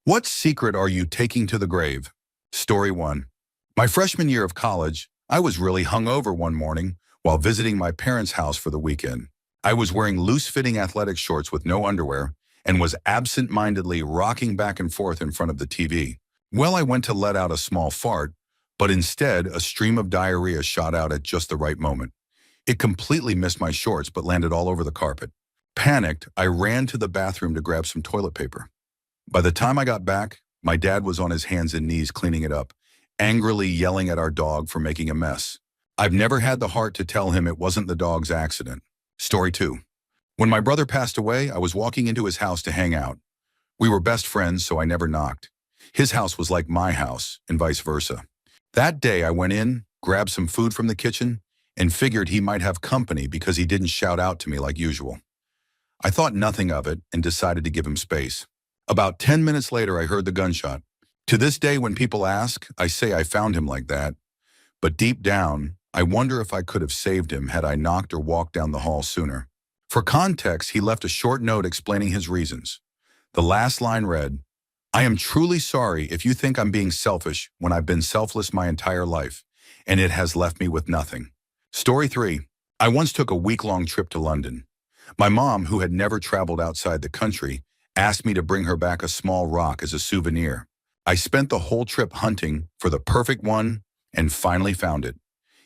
What secret are you taking to the grave? Story 1. My freshman year of college, I was really hungover one morning while visiting my parents' house for the weekend. I was wearing loose-fitting athletic shorts with no underwear and was absent-mindedly rocking back and forth in front of the TV. Well, I went to let out a small fart, but instead a stream of diarrhea shot out at just the right moment. It completely missed my shorts but landed all over the carpet. Panicked, I ran to the bathroom to grab some toilet paper. By the time I got back, my dad was on his hands and knees cleaning it up, angrily yelling at our dog for making a mess. I've never had the heart to tell him it wasn't the dog's accident. Story 2. When my brother passed away, I was walking into his house to hang out. We were best friends, so I never knocked. His house was like my house, and vice versa. That day, I went in, grabbed some food from the kitchen, and figured he might have company because he didn't shout out to me like usual. I thought nothing of it and decided to give him space. About 10 minutes later, I heard the gunshot. To this day, when people ask, I say I found him like that. But deep down, I wonder if I could have saved him had I knocked or walked down the hall sooner. For context, he left a short note explaining his reasons. The last line read, "I am truly sorry if you think I'm being selfish when I've been selfless my entire life, and it has left me with nothing." Story 3. I once took a week-long trip to London. My mom, who had never traveled outside the country, asked me to bring her back a small rock as a souvenir. I spent the whole trip hunting for the perfect one and finally found it.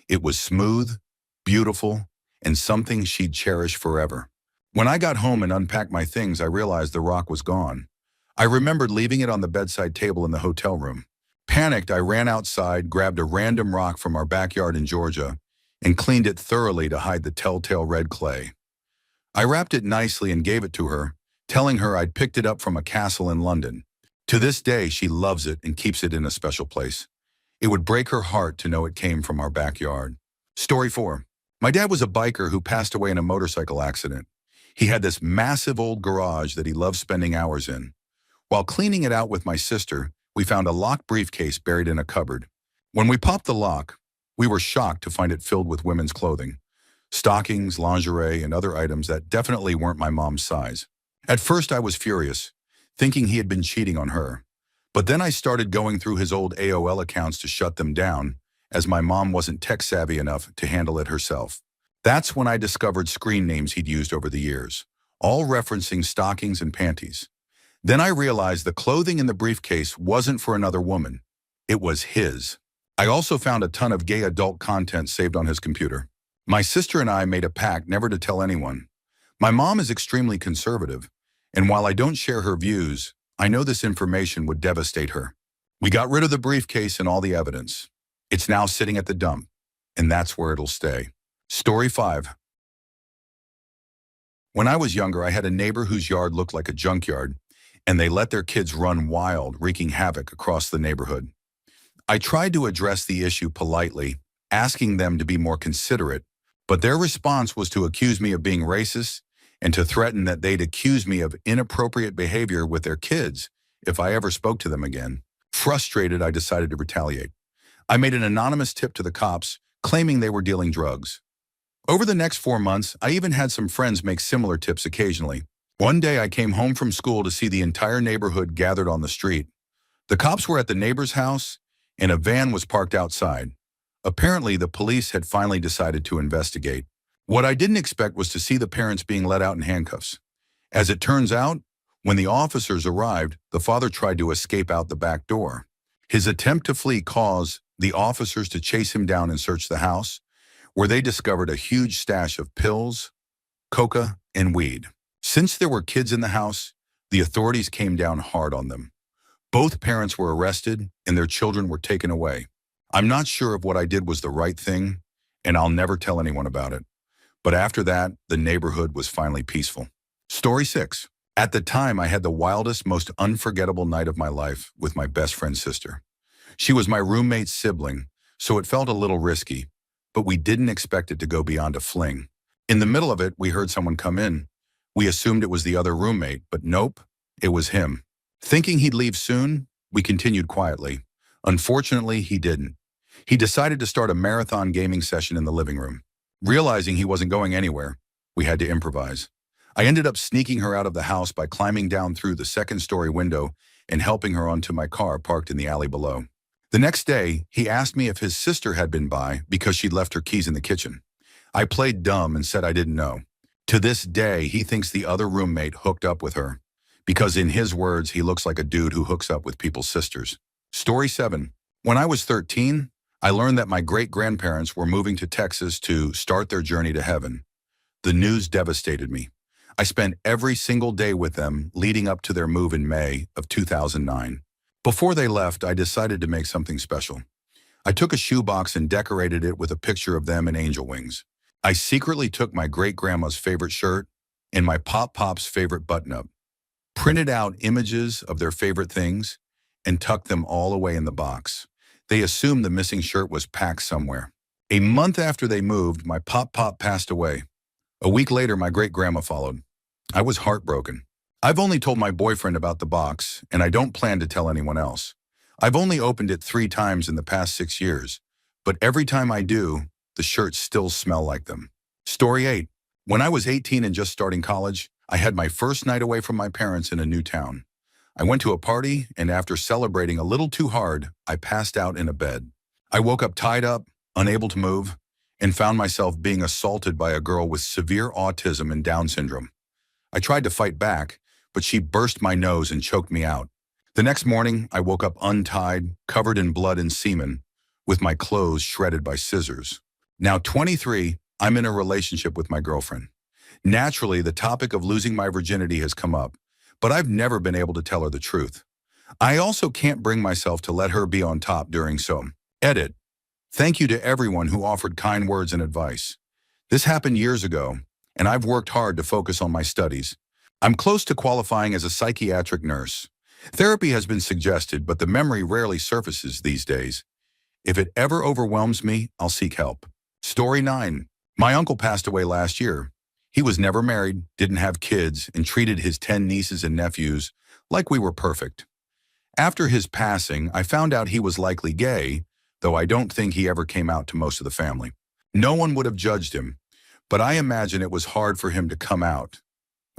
It was smooth, beautiful, and something she'd cherish forever. When I got home and unpacked my things, I realized the rock was gone. I remembered leaving it on the bedside table in the hotel room. Panicked, I ran outside, grabbed a random rock from our backyard in Georgia, and cleaned it thoroughly to hide the telltale red clay. I wrapped it nicely and gave it to her, telling her I'd picked it up from a castle in London. To this day, she loves it and keeps it in a special place. It would break her heart to know it came from our backyard. Story 4. My dad was a biker who passed away in a motorcycle accident. He had this massive old garage that he loved spending hours in. While cleaning it out with my sister, we found a locked briefcase buried in a cupboard. When we popped the lock, we were shocked to find it filled with women's clothing. Stockings, lingerie, and other items that definitely weren't my mom's size. At first, I was furious, thinking he had been cheating on her. But then I started going through his old AOL accounts to shut them down, as my mom wasn't tech-savvy enough to handle it herself. That's when I discovered screen names he'd used over the years, all referencing stockings and panties. Then I realized the clothing in the briefcase wasn't for another woman. It was his. I also found a ton of gay adult content saved on his computer. My sister and I made a pact never to tell anyone. My mom is extremely conservative, and while I don't share her views, I know this information would devastate her. We got rid of the briefcase and all the evidence. It's now sitting at the dump, and that's where it'll stay. Story 5. When I was younger, I had a neighbor whose yard looked like a junkyard, and they let their kids run wild, wreaking havoc across the neighborhood. I tried to address the issue politely, asking them to be more considerate, but their response was to accuse me of being racist and to threaten that they'd accuse me of inappropriate behavior with their kids if I ever spoke to them again. Frustrated, I decided to retaliate. I made an anonymous tip to the cops, claiming they were dealing drugs. Over the next 4 months, I even had some friends make similar tips occasionally. One day, I came home from school to see the entire neighborhood gathered on the street. The cops were at the neighbor's house, and a van was parked outside. Apparently, the police had finally decided to investigate. What I didn't expect was to see the parents being let out in handcuffs. As it turns out, when the officers arrived, the father tried to escape out the back door. His attempt to flee caused the officers to chase him down and search the house, where they discovered a huge stash of pills, coca, and weed. Since there were kids in the house, the authorities came down hard on them. Both parents were arrested and their children were taken away. I'm not sure if what I did was the right thing, and I'll never tell anyone about it. But after that, the neighborhood was finally peaceful. Story 6. At the time, I had the wildest, most unforgettable night of my life with my best friend's sister. She was my roommate's sibling, so it felt a little risky, but we didn't expect it to go beyond a fling. In the middle of it, we heard someone come in. We assumed it was the other roommate, but nope, it was him. Thinking he'd leave soon, we continued quietly. Unfortunately, he didn't. He decided to start a marathon gaming session in the living room. Realizing he wasn't going anywhere, we had to improvise. I ended up sneaking her out of the house by climbing down through the second-story window and helping her onto my car parked in the alley below. The next day, he asked me if his sister had been by because she'd left her keys in the kitchen. I played dumb and said I didn't know. To this day, he thinks the other roommate hooked up with her, because in his words, he looks like a dude who hooks up with people's sisters. Story 7. When I was 13, I learned that my great-grandparents were moving to Texas to start their journey to heaven. The news devastated me. I spent every single day with them leading up to their move in May of 2009. Before they left, I decided to make something special. I took a shoebox and decorated it with a picture of them in angel wings. I secretly took my great-grandma's favorite shirt and my pop-pop's favorite button-up, printed out images of their favorite things, and tucked them all away in the box. They assumed the missing shirt was packed somewhere. A month after they moved, my pop-pop passed away. A week later, my great-grandma followed. I was heartbroken. I've only told my boyfriend about the box, and I don't plan to tell anyone else. I've only opened it 3 times in the past 6 years, but every time I do, the shirts still smell like them. Story 8. When I was 18 and just starting college, I had my first night away from my parents in a new town. I went to a party, and after celebrating a little too hard, I passed out in a bed. I woke up tied up, unable to move, and found myself being assaulted by a girl with severe autism and Down syndrome. I tried to fight back, but she burst my nose and choked me out. The next morning, I woke up untied, covered in blood and semen, with my clothes shredded by scissors. Now 23, I'm in a relationship with my girlfriend. Naturally, the topic of losing my virginity has come up, but I've never been able to tell her the truth. I also can't bring myself to let her be on top during so. Edit. Thank you to everyone who offered kind words and advice. This happened years ago, and I've worked hard to focus on my studies. I'm close to qualifying as a psychiatric nurse. Therapy has been suggested, but the memory rarely surfaces these days. If it ever overwhelms me, I'll seek help. Story 9. My uncle passed away last year. He was never married, didn't have kids, and treated his 10 nieces and nephews like we were perfect. After his passing, I found out he was likely gay, though I don't think he ever came out to most of the family. No one would have judged him, but I imagine it was hard for him to come out,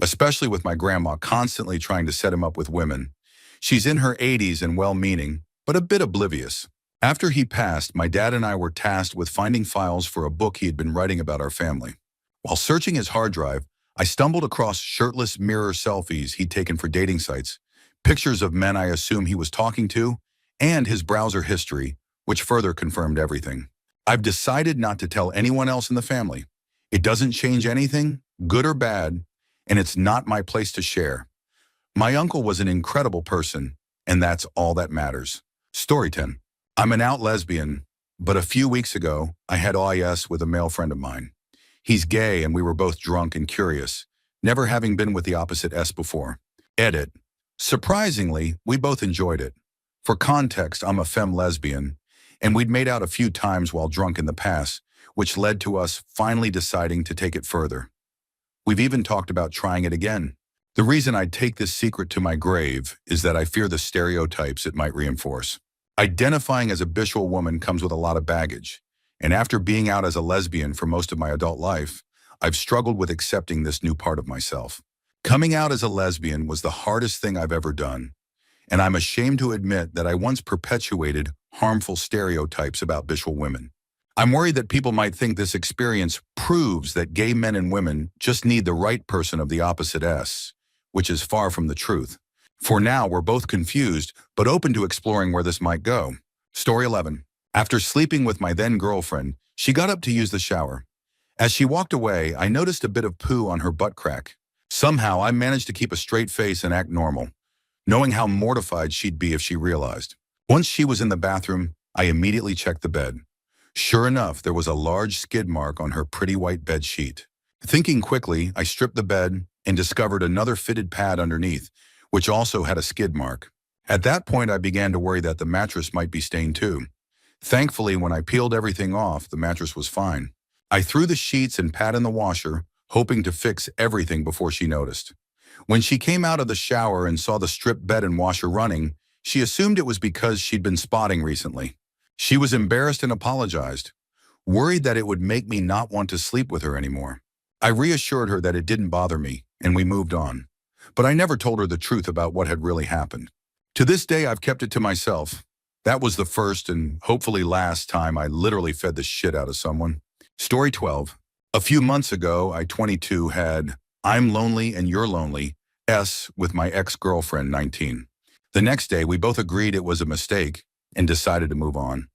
especially with my grandma constantly trying to set him up with women. She's in her 80s and well-meaning, but a bit oblivious. After he passed, my dad and I were tasked with finding files for a book he had been writing about our family. While searching his hard drive, I stumbled across shirtless mirror selfies he'd taken for dating sites, pictures of men I assume he was talking to, and his browser history, which further confirmed everything. I've decided not to tell anyone else in the family. It doesn't change anything, good or bad, and it's not my place to share. My uncle was an incredible person, and that's all that matters. Story 10. I'm an out lesbian, but a few weeks ago, I had OIS with a male friend of mine. He's gay, and we were both drunk and curious, never having been with the opposite S before. Edit. Surprisingly, we both enjoyed it. For context, I'm a femme lesbian, and we'd made out a few times while drunk in the past, which led to us finally deciding to take it further. We've even talked about trying it again. The reason I'd take this secret to my grave is that I fear the stereotypes it might reinforce. Identifying as a bisexual woman comes with a lot of baggage, and after being out as a lesbian for most of my adult life, I've struggled with accepting this new part of myself. Coming out as a lesbian was the hardest thing I've ever done, and I'm ashamed to admit that I once perpetuated harmful stereotypes about bisexual women. I'm worried that people might think this experience proves that gay men and women just need the right person of the opposite S, which is far from the truth. For now, we're both confused, but open to exploring where this might go. Story 11. After sleeping with my then-girlfriend, she got up to use the shower. As she walked away, I noticed a bit of poo on her butt crack. Somehow, I managed to keep a straight face and act normal, knowing how mortified she'd be if she realized. Once she was in the bathroom, I immediately checked the bed. Sure enough, there was a large skid mark on her pretty white bed sheet. Thinking quickly, I stripped the bed and discovered another fitted pad underneath, which also had a skid mark. At that point, I began to worry that the mattress might be stained too. Thankfully, when I peeled everything off, the mattress was fine. I threw the sheets and pad in the washer, hoping to fix everything before she noticed. When she came out of the shower and saw the stripped bed and washer running, she assumed it was because she'd been spotting recently. She was embarrassed and apologized, worried that it would make me not want to sleep with her anymore. I reassured her that it didn't bother me, and we moved on. But I never told her the truth about what had really happened. To this day, I've kept it to myself. That was the first and hopefully last time I literally fed the shit out of someone. Story 12. A few months ago, I, 22, had I'm lonely and you're lonely with my ex-girlfriend, 19. The next day, we both agreed it was a mistake and decided to move on.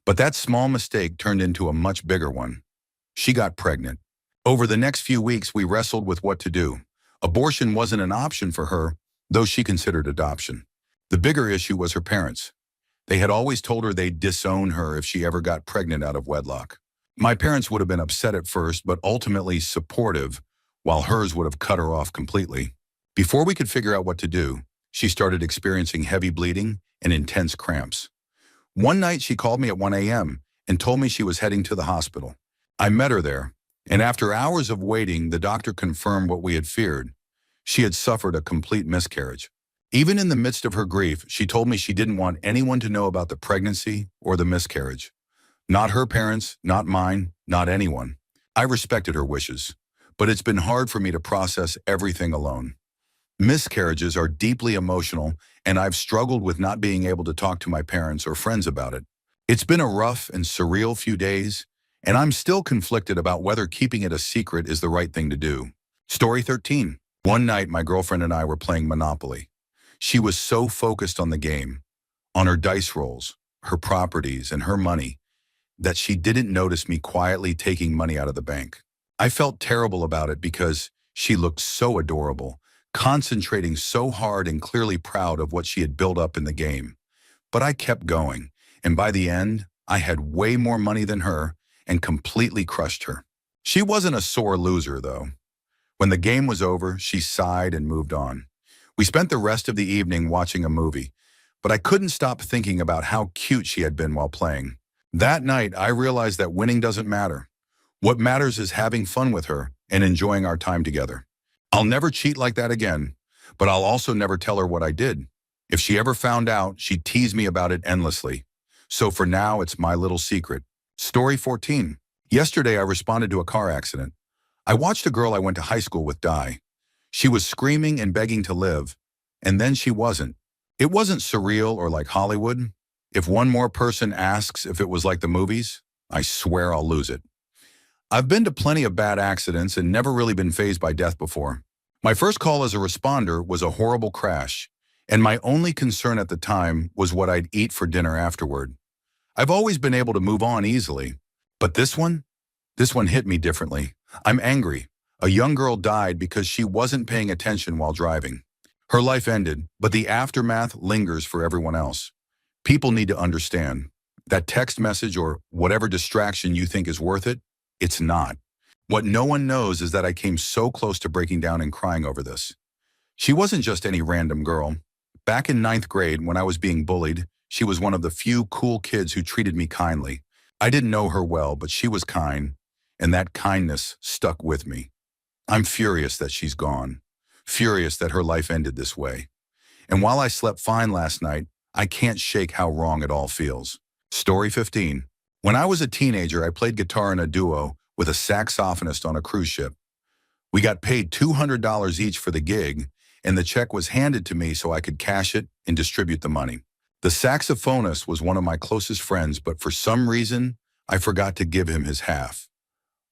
But that small mistake turned into a much bigger one. She got pregnant. Over the next few weeks, we wrestled with what to do. Abortion wasn't an option for her, though she considered adoption. The bigger issue was her parents. They had always told her they'd disown her if she ever got pregnant out of wedlock. My parents would have been upset at first, but ultimately supportive, while hers would have cut her off completely. Before we could figure out what to do, she started experiencing heavy bleeding and intense cramps. One night she called me at 1 a.m. and told me she was heading to the hospital. I met her there, and after hours of waiting, the doctor confirmed what we had feared. She had suffered a complete miscarriage. Even in the midst of her grief, she told me she didn't want anyone to know about the pregnancy or the miscarriage. Not her parents, not mine, not anyone. I respected her wishes, but it's been hard for me to process everything alone. Miscarriages are deeply emotional, and I've struggled with not being able to talk to my parents or friends about it. It's been a rough and surreal few days, and I'm still conflicted about whether keeping it a secret is the right thing to do. Story 13. One night, my girlfriend and I were playing Monopoly. She was so focused on the game, on her dice rolls, her properties, and her money, that she didn't notice me quietly taking money out of the bank. I felt terrible about it because she looked so adorable, concentrating so hard and clearly proud of what she had built up in the game. But I kept going, and by the end, I had way more money than her and completely crushed her. She wasn't a sore loser, though. When the game was over, she sighed and moved on. We spent the rest of the evening watching a movie, but I couldn't stop thinking about how cute she had been while playing. That night, I realized that winning doesn't matter. What matters is having fun with her and enjoying our time together. I'll never cheat like that again, but I'll also never tell her what I did. If she ever found out, she'd tease me about it endlessly. So for now, it's my little secret. Story 14. Yesterday, I responded to a car accident. I watched a girl I went to high school with die. She was screaming and begging to live, and then she wasn't. It wasn't surreal or like Hollywood. If one more person asks if it was like the movies, I swear I'll lose it. I've been to plenty of bad accidents and never really been fazed by death before. My first call as a responder was a horrible crash, and my only concern at the time was what I'd eat for dinner afterward. I've always been able to move on easily, but this one hit me differently. I'm angry. A young girl died because she wasn't paying attention while driving. Her life ended, but the aftermath lingers for everyone else. People need to understand that text message or whatever distraction you think is worth it, it's not. What no one knows is that I came so close to breaking down and crying over this. She wasn't just any random girl. Back in 9th grade, when I was being bullied, she was one of the few cool kids who treated me kindly. I didn't know her well, but she was kind, and that kindness stuck with me. I'm furious that she's gone, furious that her life ended this way. And while I slept fine last night, I can't shake how wrong it all feels. Story 15. When I was a teenager, I played guitar in a duo with a saxophonist on a cruise ship. We got paid $200 each for the gig, and the check was handed to me so I could cash it and distribute the money. The saxophonist was one of my closest friends, but for some reason, I forgot to give him his half.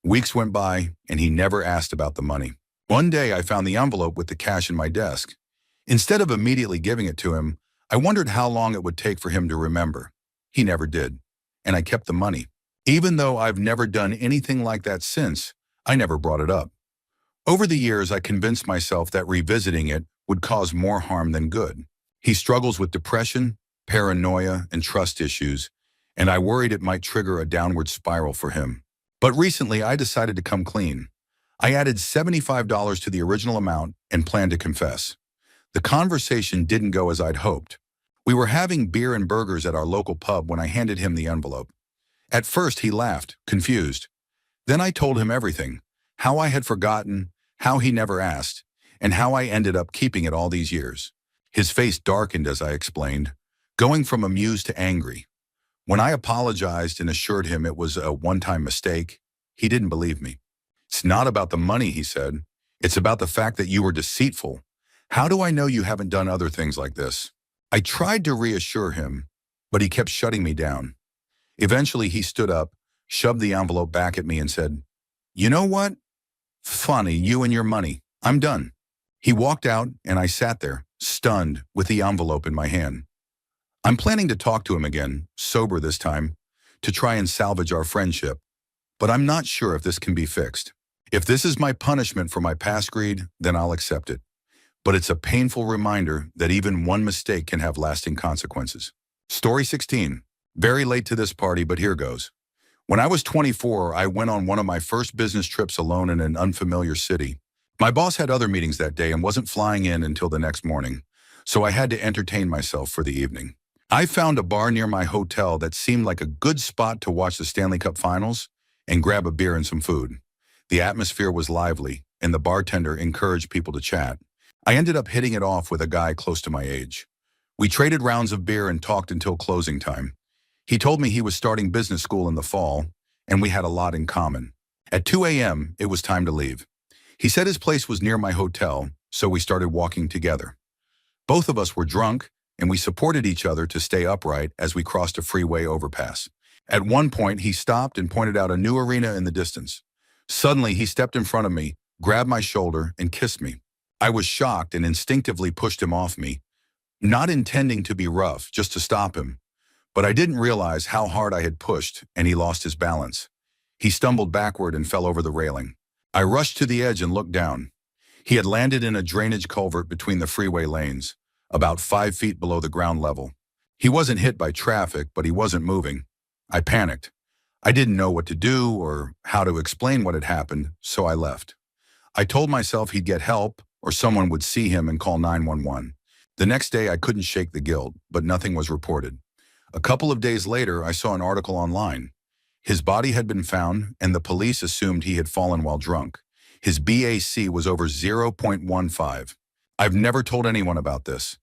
Weeks went by, and he never asked about the money. One day, I found the envelope with the cash in my desk. Instead of immediately giving it to him, I wondered how long it would take for him to remember. He never did, and I kept the money. Even though I've never done anything like that since, I never brought it up. Over the years, I convinced myself that revisiting it would cause more harm than good. He struggles with depression, paranoia, and trust issues, and I worried it might trigger a downward spiral for him. But recently, I decided to come clean. I added $75 to the original amount and planned to confess. The conversation didn't go as I'd hoped. We were having beer and burgers at our local pub when I handed him the envelope. At first, he laughed, confused. Then I told him everything, how I had forgotten, how he never asked, and how I ended up keeping it all these years. His face darkened as I explained, going from amused to angry. When I apologized and assured him it was a one-time mistake, he didn't believe me. It's not about the money, he said. It's about the fact that you were deceitful. How do I know you haven't done other things like this? I tried to reassure him, but he kept shutting me down. Eventually, he stood up, shoved the envelope back at me and said, "You know what? Funny, you and your money. I'm done." He walked out and I sat there, stunned, with the envelope in my hand. I'm planning to talk to him again, sober this time, to try and salvage our friendship, but I'm not sure if this can be fixed. If this is my punishment for my past greed, then I'll accept it. But it's a painful reminder that even one mistake can have lasting consequences. Story 16. Very late to this party, but here goes. When I was 24, I went on one of my first business trips alone in an unfamiliar city. My boss had other meetings that day and wasn't flying in until the next morning, so I had to entertain myself for the evening. I found a bar near my hotel that seemed like a good spot to watch the Stanley Cup Finals and grab a beer and some food. The atmosphere was lively, and the bartender encouraged people to chat. I ended up hitting it off with a guy close to my age. We traded rounds of beer and talked until closing time. He told me he was starting business school in the fall, and we had a lot in common. At 2 a.m., it was time to leave. He said his place was near my hotel, so we started walking together. Both of us were drunk, and we supported each other to stay upright as we crossed a freeway overpass. At one point, he stopped and pointed out a new arena in the distance. Suddenly, he stepped in front of me, grabbed my shoulder, and kissed me. I was shocked and instinctively pushed him off me, not intending to be rough, just to stop him. But I didn't realize how hard I had pushed, and he lost his balance. He stumbled backward and fell over the railing. I rushed to the edge and looked down. He had landed in a drainage culvert between the freeway lanes, about 5 feet below the ground level. He wasn't hit by traffic, but he wasn't moving. I panicked. I didn't know what to do or how to explain what had happened, so I left. I told myself he'd get help or someone would see him and call 911. The next day, I couldn't shake the guilt, but nothing was reported. A couple of days later, I saw an article online. His body had been found, and the police assumed he had fallen while drunk. His BAC was over 0.15. I've never told anyone about this.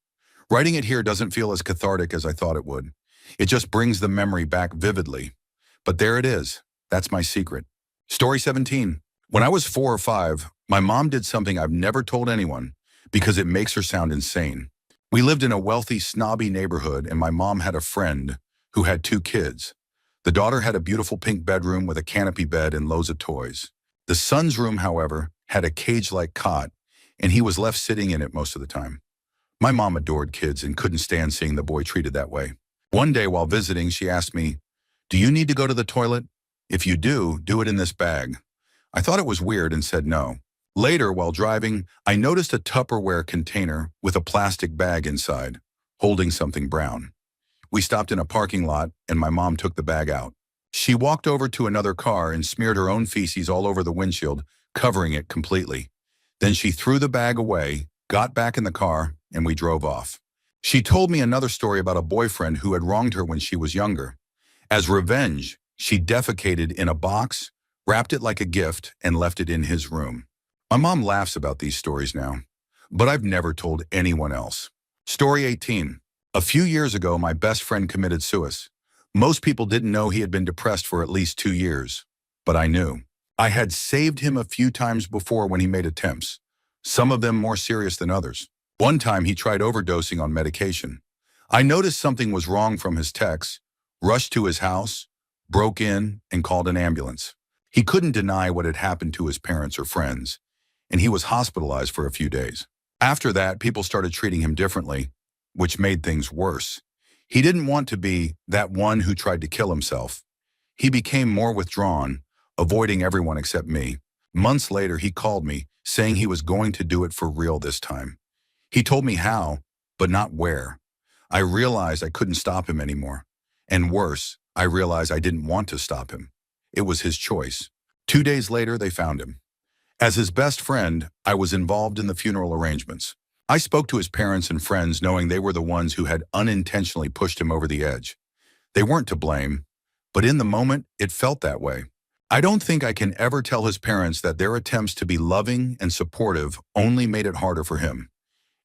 Writing it here doesn't feel as cathartic as I thought it would. It just brings the memory back vividly. But there it is. That's my secret. Story 17. When I was 4 or 5, my mom did something I've never told anyone because it makes her sound insane. We lived in a wealthy, snobby neighborhood, and my mom had a friend who had 2 kids. The daughter had a beautiful pink bedroom with a canopy bed and loads of toys. The son's room, however, had a cage-like cot, and he was left sitting in it most of the time. My mom adored kids and couldn't stand seeing the boy treated that way. One day while visiting, she asked me, "Do you need to go to the toilet? If you do it in this bag." I thought it was weird and said no. Later, while driving, I noticed a Tupperware container with a plastic bag inside, holding something brown. We stopped in a parking lot, and my mom took the bag out. She walked over to another car and smeared her own feces all over the windshield, covering it completely. Then she threw the bag away, got back in the car, and we drove off. She told me another story about a boyfriend who had wronged her when she was younger. As revenge, she defecated in a box, wrapped it like a gift, and left it in his room. My mom laughs about these stories now, but I've never told anyone else. Story 18. A few years ago, my best friend committed suicide. Most people didn't know he had been depressed for at least 2 years, but I knew. I had saved him a few times before when he made attempts, some of them more serious than others. One time he tried overdosing on medication. I noticed something was wrong from his texts, rushed to his house, broke in, and called an ambulance. He couldn't deny what had happened to his parents or friends, and he was hospitalized for a few days. After that, people started treating him differently, which made things worse. He didn't want to be that one who tried to kill himself. He became more withdrawn, avoiding everyone except me. Months later, he called me, saying he was going to do it for real this time. He told me how, but not where. I realized I couldn't stop him anymore. And worse, I realized I didn't want to stop him. It was his choice. 2 days later, they found him. As his best friend, I was involved in the funeral arrangements. I spoke to his parents and friends knowing they were the ones who had unintentionally pushed him over the edge. They weren't to blame, but in the moment, it felt that way. I don't think I can ever tell his parents that their attempts to be loving and supportive only made it harder for him.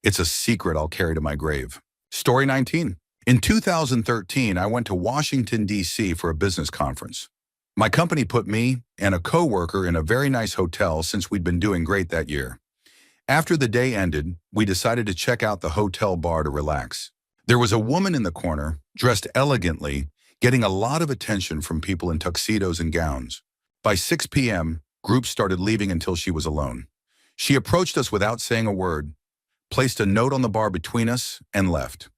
It's a secret I'll carry to my grave. Story 19. In 2013, I went to Washington, D.C. for a business conference. My company put me and a coworker in a very nice hotel since we'd been doing great that year. After the day ended, we decided to check out the hotel bar to relax. There was a woman in the corner, dressed elegantly, getting a lot of attention from people in tuxedos and gowns. By 6 p.m., groups started leaving until she was alone. She approached us without saying a word, placed a note on the bar between us, and left.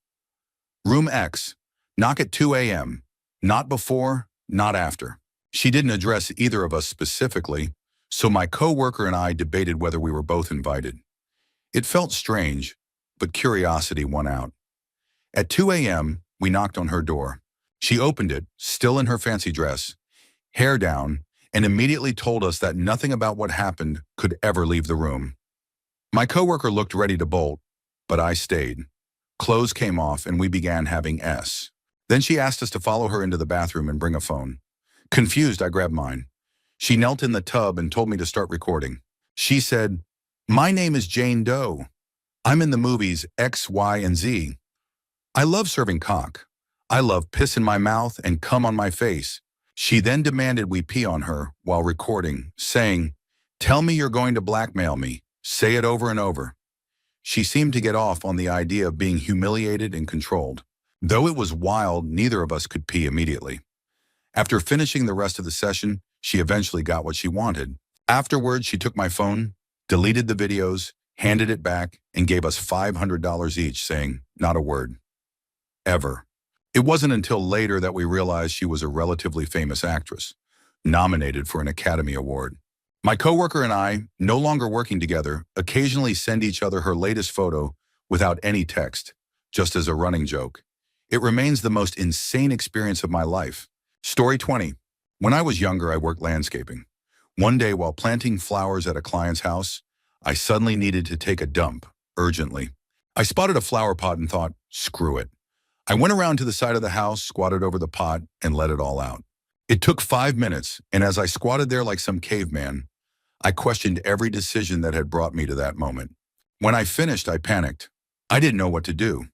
Room X, knock at 2 a.m., not before, not after. She didn't address either of us specifically, so my coworker and I debated whether we were both invited. It felt strange, but curiosity won out. At 2 a.m., we knocked on her door. She opened it, still in her fancy dress, hair down, and immediately told us that nothing about what happened could ever leave the room. My coworker looked ready to bolt, but I stayed. Clothes came off and we began having S. Then she asked us to follow her into the bathroom and bring a phone. Confused, I grabbed mine. She knelt in the tub and told me to start recording. She said, "My name is Jane Doe. I'm in the movies X, Y, and Z. I love serving cock. I love piss in my mouth and cum on my face." She then demanded we pee on her while recording, saying, "Tell me you're going to blackmail me. Say it over and over." She seemed to get off on the idea of being humiliated and controlled. Though it was wild, neither of us could pee immediately. After finishing the rest of the session, she eventually got what she wanted. Afterwards, she took my phone, deleted the videos, handed it back, and gave us $500 each, saying, "Not a word. Ever." It wasn't until later that we realized she was a relatively famous actress, nominated for an Academy Award. My coworker and I, no longer working together, occasionally send each other her latest photo without any text, just as a running joke. It remains the most insane experience of my life. Story 20. When I was younger, I worked landscaping. One day, while planting flowers at a client's house, I suddenly needed to take a dump, urgently. I spotted a flower pot and thought, screw it. I went around to the side of the house, squatted over the pot, and let it all out. It took 5 minutes, and as I squatted there like some caveman, I questioned every decision that had brought me to that moment. When I finished, I panicked. I didn't know what to do.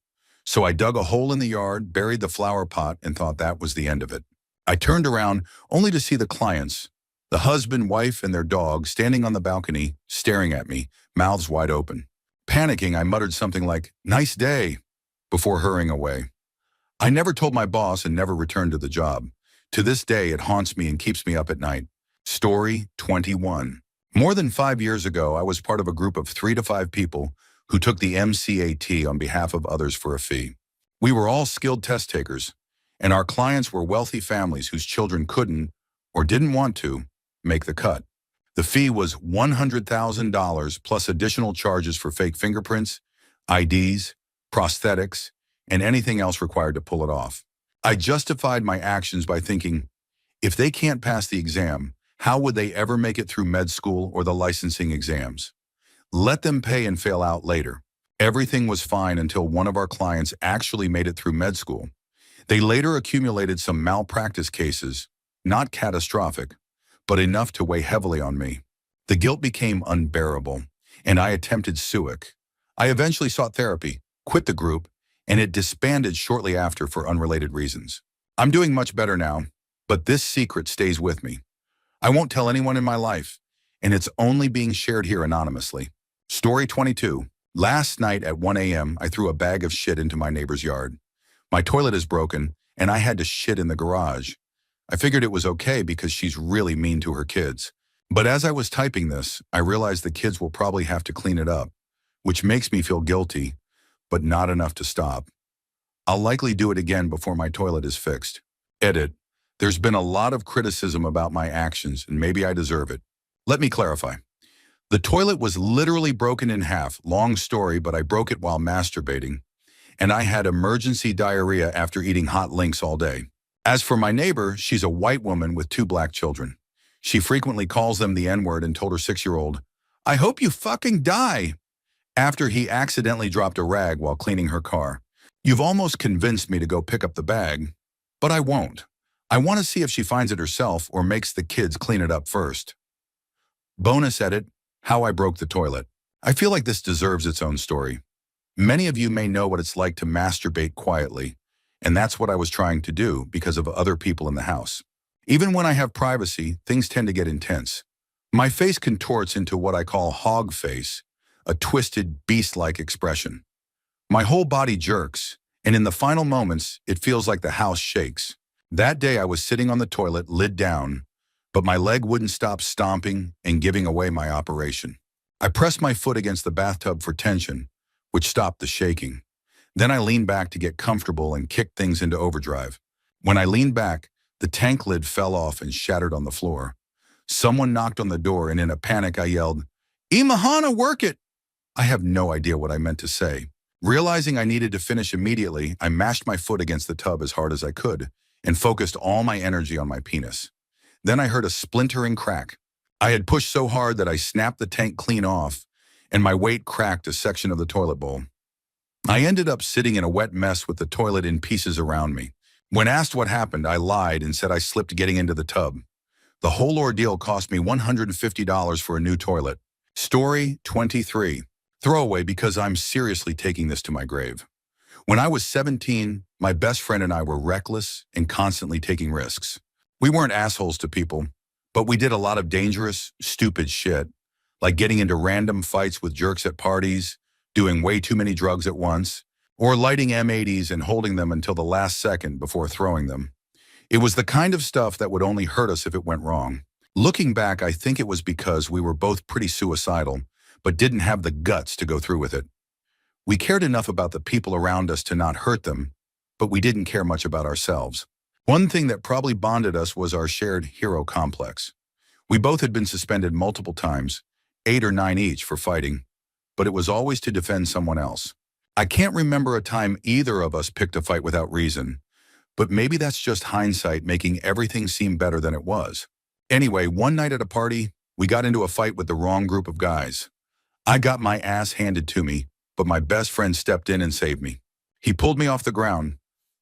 So I dug a hole in the yard, buried the flower pot, and thought that was the end of it. I turned around only to see the clients, the husband, wife, and their dog standing on the balcony, staring at me, mouths wide open. Panicking, I muttered something like, "Nice day," before hurrying away. I never told my boss and never returned to the job. To this day, it haunts me and keeps me up at night. Story 21. More than 5 years ago, I was part of a group of 3 to 5 people who took the MCAT on behalf of others for a fee. We were all skilled test takers, and our clients were wealthy families whose children couldn't, or didn't want to, make the cut. The fee was $100,000 plus additional charges for fake fingerprints, IDs, prosthetics, and anything else required to pull it off. I justified my actions by thinking, if they can't pass the exam, how would they ever make it through med school or the licensing exams? Let them pay and fail out later. Everything was fine until one of our clients actually made it through med school. They later accumulated some malpractice cases, not catastrophic, but enough to weigh heavily on me. The guilt became unbearable, and I attempted suic. I eventually sought therapy, quit the group, and it disbanded shortly after for unrelated reasons. I'm doing much better now, but this secret stays with me. I won't tell anyone in my life, and it's only being shared here anonymously. Story 22. Last night at 1 a.m., I threw a bag of shit into my neighbor's yard. My toilet is broken, and I had to shit in the garage. I figured it was okay because she's really mean to her kids. But as I was typing this, I realized the kids will probably have to clean it up, which makes me feel guilty, but not enough to stop. I'll likely do it again before my toilet is fixed. Edit. There's been a lot of criticism about my actions, and maybe I deserve it. Let me clarify. The toilet was literally broken in half. Long story, but I broke it while masturbating, and I had emergency diarrhea after eating hot links all day. As for my neighbor, she's a white woman with 2 black children. She frequently calls them the N-word and told her 6-year-old, "I hope you fucking die," after he accidentally dropped a rag while cleaning her car. You've almost convinced me to go pick up the bag, but I won't. I want to see if she finds it herself or makes the kids clean it up first. Bonus edit, how I broke the toilet. I feel like this deserves its own story. Many of you may know what it's like to masturbate quietly, and that's what I was trying to do because of other people in the house. Even when I have privacy, things tend to get intense. My face contorts into what I call hog face, a twisted, beast-like expression. My whole body jerks, And in the final moments, it feels like the house shakes. That day I was sitting on the toilet, lid down, but my leg wouldn't stop stomping and giving away my operation. I pressed my foot against the bathtub for tension, which stopped the shaking. Then I leaned back to get comfortable and kicked things into overdrive. When I leaned back, the tank lid fell off and shattered on the floor. Someone knocked on the door, and in a panic I yelled, "Imahana, work it!" I have no idea what I meant to say. Realizing I needed to finish immediately, I mashed my foot against the tub as hard as I could and focused all my energy on my penis. Then I heard a splintering crack. I had pushed so hard that I snapped the tank clean off, and my weight cracked a section of the toilet bowl. I ended up sitting in a wet mess with the toilet in pieces around me. When asked what happened, I lied and said I slipped getting into the tub. The whole ordeal cost me $150 for a new toilet. Story 23. Throwaway because I'm seriously taking this to my grave. When I was 17, my best friend and I were reckless and constantly taking risks. We weren't assholes to people, but we did a lot of dangerous, stupid shit, like getting into random fights with jerks at parties, doing way too many drugs at once, or lighting M80s and holding them until the last second before throwing them. It was the kind of stuff that would only hurt us if it went wrong. Looking back, I think it was because we were both pretty suicidal, but didn't have the guts to go through with it. We cared enough about the people around us to not hurt them, but we didn't care much about ourselves. One thing that probably bonded us was our shared hero complex. We both had been suspended multiple times, 8 or 9 each for fighting, but it was always to defend someone else. I can't remember a time either of us picked a fight without reason, but maybe that's just hindsight making everything seem better than it was. Anyway, one night at a party, we got into a fight with the wrong group of guys. I got my ass handed to me, but my best friend stepped in and saved me. He pulled me off the ground,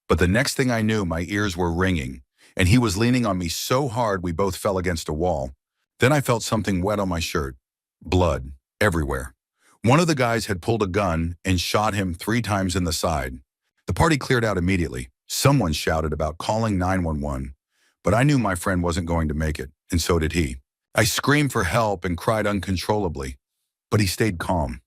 but the next thing I knew, my ears were ringing, and he was leaning on me so hard we both fell against a wall. Then I felt something wet on my shirt. Blood everywhere. One of the guys had pulled a gun and shot him 3 times in the side. The party cleared out immediately. Someone shouted about calling 911, but I knew my friend wasn't going to make it, and so did he. I screamed for help and cried uncontrollably, but he stayed calm.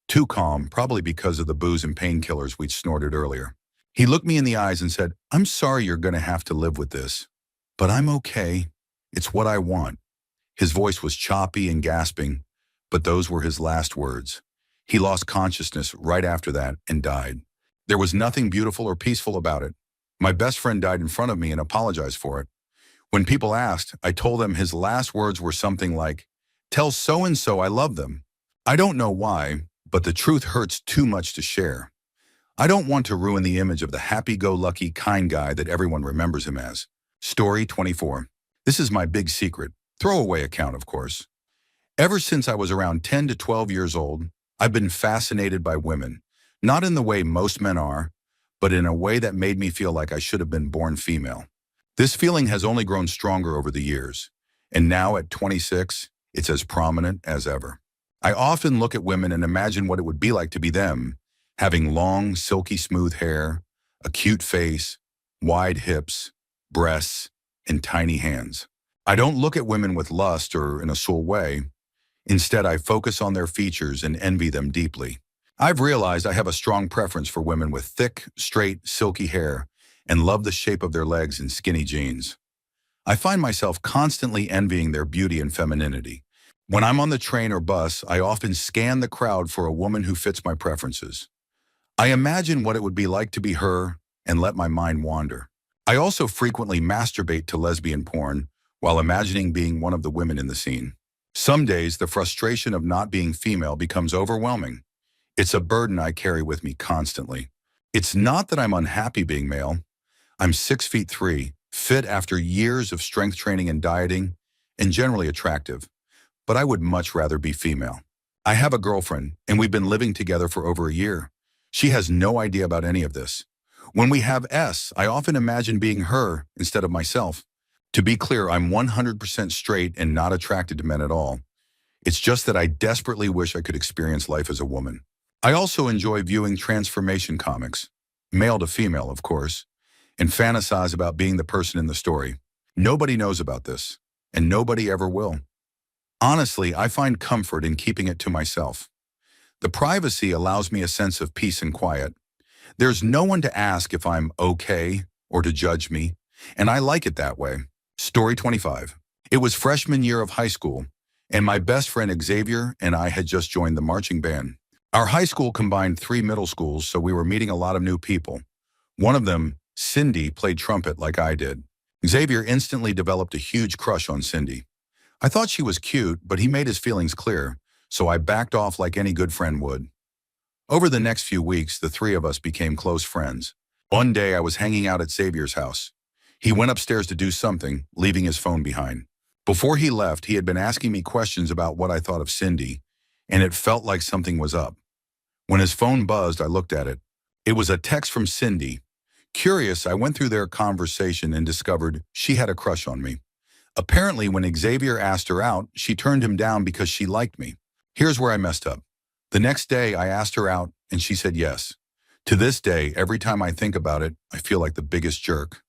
Too calm, probably because of the booze and painkillers we'd snorted earlier. He looked me in the eyes and said, "I'm sorry you're going to have to live with this, but I'm okay. It's what I want." His voice was choppy and gasping, but those were his last words. He lost consciousness right after that and died. There was nothing beautiful or peaceful about it. My best friend died in front of me and apologized for it. When people asked, I told them his last words were something like, "Tell so-and-so I love them." I don't know why, but the truth hurts too much to share. I don't want to ruin the image of the happy-go-lucky, kind guy that everyone remembers him as. Story 24. This is my big secret. Throwaway account, of course. Ever since I was around 10 to 12 years old, I've been fascinated by women. Not in the way most men are, but in a way that made me feel like I should have been born female. This feeling has only grown stronger over the years, and now at 26, it's as prominent as ever. I often look at women and imagine what it would be like to be them, having long, silky smooth hair, a cute face, wide hips, breasts, and tiny hands. I don't look at women with lust or in a soul way. Instead, I focus on their features and envy them deeply. I've realized I have a strong preference for women with thick, straight, silky hair and love the shape of their legs in skinny jeans. I find myself constantly envying their beauty and femininity. When I'm on the train or bus, I often scan the crowd for a woman who fits my preferences. I imagine what it would be like to be her and let my mind wander. I also frequently masturbate to lesbian porn while imagining being one of the women in the scene. Some days, the frustration of not being female becomes overwhelming. It's a burden I carry with me constantly. It's not that I'm unhappy being male. I'm 6'3", fit after years of strength training and dieting, and generally attractive. But I would much rather be female. I have a girlfriend, and we've been living together for over a year. She has no idea about any of this. When we have S, I often imagine being her instead of myself. To be clear, I'm 100% straight and not attracted to men at all. It's just that I desperately wish I could experience life as a woman. I also enjoy viewing transformation comics, male to female, of course, and fantasize about being the person in the story. Nobody knows about this, and nobody ever will. Honestly, I find comfort in keeping it to myself. The privacy allows me a sense of peace and quiet. There's no one to ask if I'm okay or to judge me, and I like it that way. Story 25. It was freshman year of high school, and my best friend Xavier and I had just joined the marching band. Our high school combined 3 middle schools, so we were meeting a lot of new people. One of them, Cindy, played trumpet like I did. Xavier instantly developed a huge crush on Cindy. I thought she was cute, but he made his feelings clear, so I backed off like any good friend would. Over the next few weeks, the three of us became close friends. One day, I was hanging out at Xavier's house. He went upstairs to do something, leaving his phone behind. Before he left, he had been asking me questions about what I thought of Cindy, and it felt like something was up. When his phone buzzed, I looked at it. It was a text from Cindy. Curious, I went through their conversation and discovered she had a crush on me. Apparently, when Xavier asked her out, she turned him down because she liked me. Here's where I messed up. The next day, I asked her out, and she said yes. To this day, every time I think about it, I feel like the biggest jerk.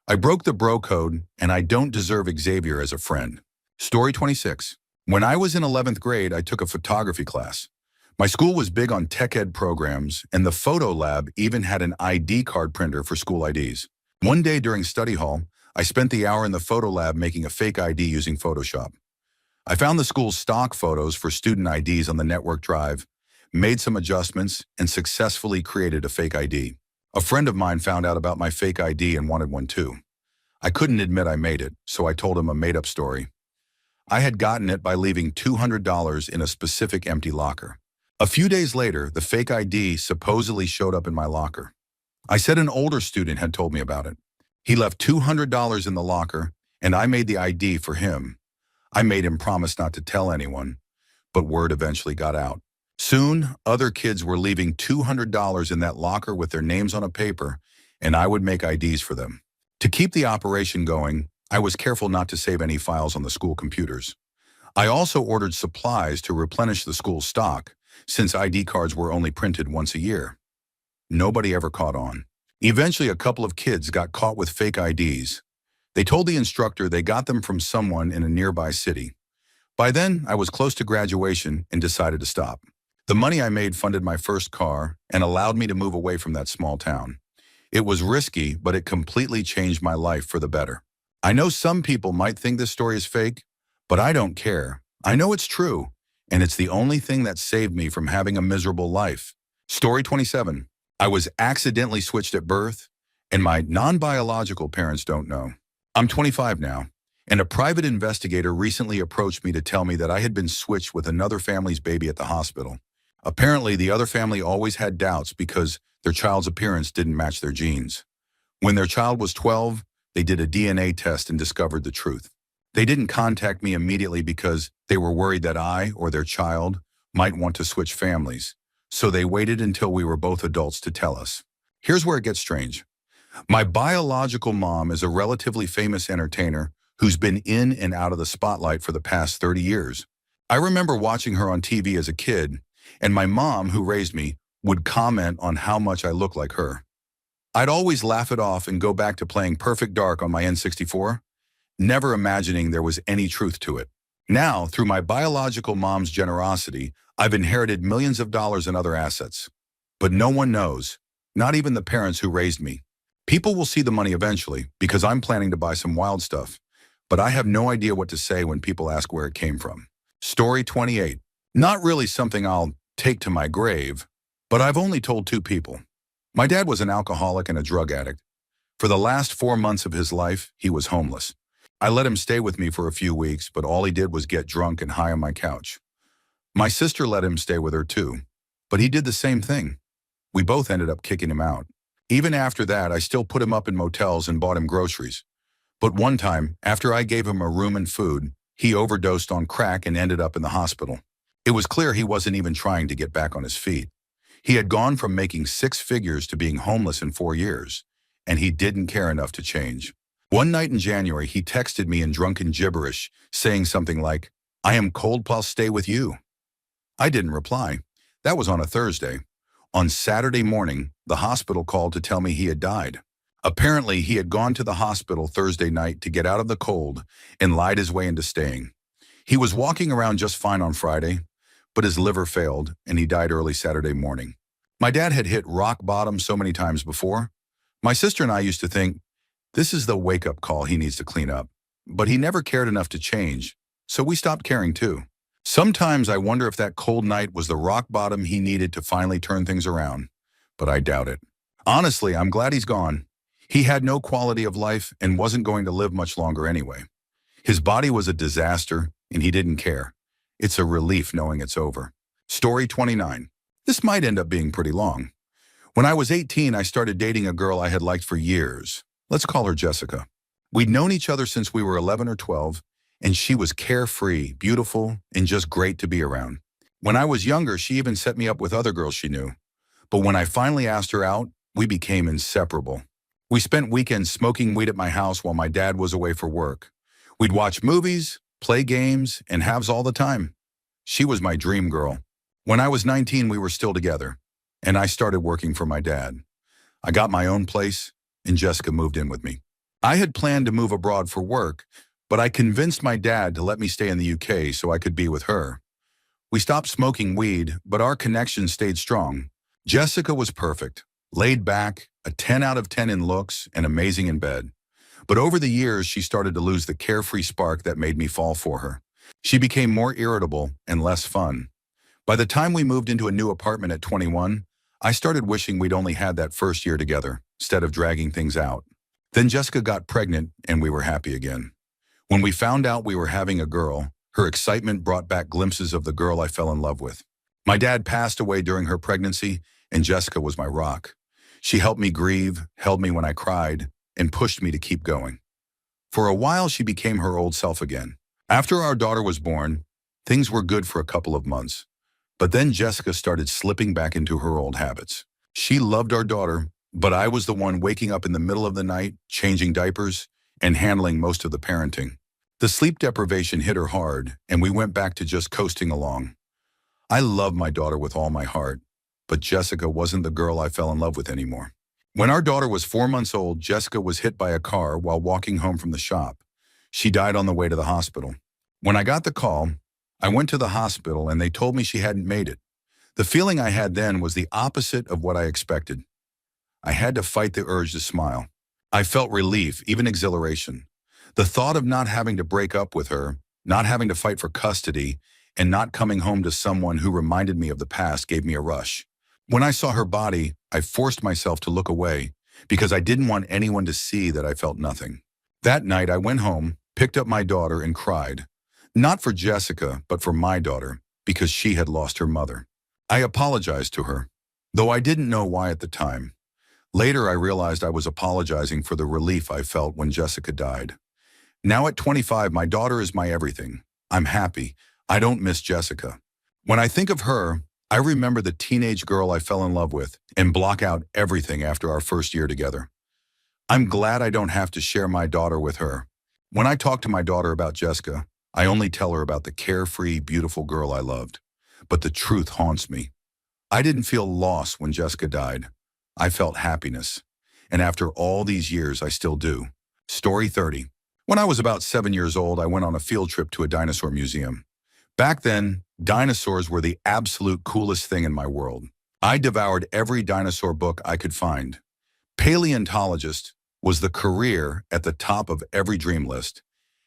I broke the bro code, and I don't deserve Xavier as a friend. Story 26. When I was in 11th grade, I took a photography class. My school was big on tech ed programs, and the photo lab even had an ID card printer for school IDs. One day during study hall, I spent the hour in the photo lab making a fake ID using Photoshop. I found the school's stock photos for student IDs on the network drive, made some adjustments, and successfully created a fake ID. A friend of mine found out about my fake ID and wanted one too. I couldn't admit I made it, so I told him a made-up story. I had gotten it by leaving $200 in a specific empty locker. A few days later, the fake ID supposedly showed up in my locker. I said an older student had told me about it. He left $200 in the locker, and I made the ID for him. I made him promise not to tell anyone, but word eventually got out. Soon, other kids were leaving $200 in that locker with their names on a paper, and I would make IDs for them. To keep the operation going, I was careful not to save any files on the school computers. I also ordered supplies to replenish the school's stock, since ID cards were only printed once a year. Nobody ever caught on. Eventually, a couple of kids got caught with fake IDs. They told the instructor they got them from someone in a nearby city. By then, I was close to graduation and decided to stop. The money I made funded my first car and allowed me to move away from that small town. It was risky, but it completely changed my life for the better. I know some people might think this story is fake, but I don't care. I know it's true, and it's the only thing that saved me from having a miserable life. Story 27. I was accidentally switched at birth, and my non-biological parents don't know. I'm 25 now, and a private investigator recently approached me to tell me that I had been switched with another family's baby at the hospital. Apparently, the other family always had doubts because their child's appearance didn't match their genes. When their child was 12, they did a DNA test and discovered the truth. They didn't contact me immediately because they were worried that I or their child might want to switch families, so they waited until we were both adults to tell us. Here's where it gets strange. My biological mom is a relatively famous entertainer who's been in and out of the spotlight for the past 30 years. I remember watching her on TV as a kid, and my mom, who raised me, would comment on how much I look like her. I'd always laugh it off and go back to playing Perfect Dark on my N64, never imagining there was any truth to it. Now, through my biological mom's generosity, I've inherited millions of dollars in other assets. But no one knows, not even the parents who raised me. People will see the money eventually because I'm planning to buy some wild stuff, but I have no idea what to say when people ask where it came from. Story 28. Not really something I'll take to my grave, but I've only told 2 people. My dad was an alcoholic and a drug addict. For the last 4 months of his life, he was homeless. I let him stay with me for a few weeks, but all he did was get drunk and high on my couch. My sister let him stay with her too, but he did the same thing. We both ended up kicking him out. Even after that, I still put him up in motels and bought him groceries. But one time, after I gave him a room and food, he overdosed on crack and ended up in the hospital. It was clear he wasn't even trying to get back on his feet. He had gone from making 6 figures to being homeless in 4 years, and he didn't care enough to change. One night in January, he texted me in drunken gibberish, saying something like, "I am cold, I'll stay with you." I didn't reply. That was on a Thursday. On Saturday morning, the hospital called to tell me he had died. Apparently, he had gone to the hospital Thursday night to get out of the cold and lied his way into staying. He was walking around just fine on Friday, but his liver failed and he died early Saturday morning. My dad had hit rock bottom so many times before. My sister and I used to think, this is the wake-up call he needs to clean up. But he never cared enough to change, so we stopped caring too. Sometimes I wonder if that cold night was the rock bottom he needed to finally turn things around, but I doubt it. Honestly, I'm glad he's gone. He had no quality of life and wasn't going to live much longer anyway. His body was a disaster, and he didn't care. It's a relief knowing it's over. Story 29. This might end up being pretty long. When I was 18, I started dating a girl I had liked for years. Let's call her Jessica. We'd known each other since we were 11 or 12, and she was carefree, beautiful, and just great to be around. When I was younger, she even set me up with other girls she knew. But when I finally asked her out, we became inseparable. We spent weekends smoking weed at my house while my dad was away for work. We'd watch movies, play games, and halves all the time. She was my dream girl. When I was 19, we were still together, and I started working for my dad. I got my own place, and Jessica moved in with me. I had planned to move abroad for work, but I convinced my dad to let me stay in the UK so I could be with her. We stopped smoking weed, but our connection stayed strong. Jessica was perfect, laid back, a 10 out of 10 in looks, and amazing in bed. But over the years, she started to lose the carefree spark that made me fall for her. She became more irritable and less fun. By the time we moved into a new apartment at 21, I started wishing we'd only had that first year together, instead of dragging things out. Then Jessica got pregnant, and we were happy again. When we found out we were having a girl, her excitement brought back glimpses of the girl I fell in love with. My dad passed away during her pregnancy, and Jessica was my rock. She helped me grieve, held me when I cried, and pushed me to keep going. For a while, she became her old self again. After our daughter was born, things were good for a couple of months. But then Jessica started slipping back into her old habits. She loved our daughter, but I was the one waking up in the middle of the night, changing diapers, and handling most of the parenting. The sleep deprivation hit her hard, and we went back to just coasting along. I love my daughter with all my heart, but Jessica wasn't the girl I fell in love with anymore. When our daughter was 4 months old, Jessica was hit by a car while walking home from the shop. She died on the way to the hospital. When I got the call, I went to the hospital and they told me she hadn't made it. The feeling I had then was the opposite of what I expected. I had to fight the urge to smile. I felt relief, even exhilaration. The thought of not having to break up with her, not having to fight for custody, and not coming home to someone who reminded me of the past gave me a rush. When I saw her body, I forced myself to look away because I didn't want anyone to see that I felt nothing. That night, I went home, picked up my daughter, and cried. Not for Jessica, but for my daughter, because she had lost her mother. I apologized to her, though I didn't know why at the time. Later, I realized I was apologizing for the relief I felt when Jessica died. Now at 25, my daughter is my everything. I'm happy. I don't miss Jessica. When I think of her, I remember the teenage girl I fell in love with and block out everything after our first year together. I'm glad I don't have to share my daughter with her. When I talk to my daughter about Jessica, I only tell her about the carefree, beautiful girl I loved. But the truth haunts me. I didn't feel loss when Jessica died. I felt happiness. And after all these years, I still do. Story 30. When I was about 7 years old, I went on a field trip to a dinosaur museum. Back then, dinosaurs were the absolute coolest thing in my world. I devoured every dinosaur book I could find. Paleontologist was the career at the top of every dream list,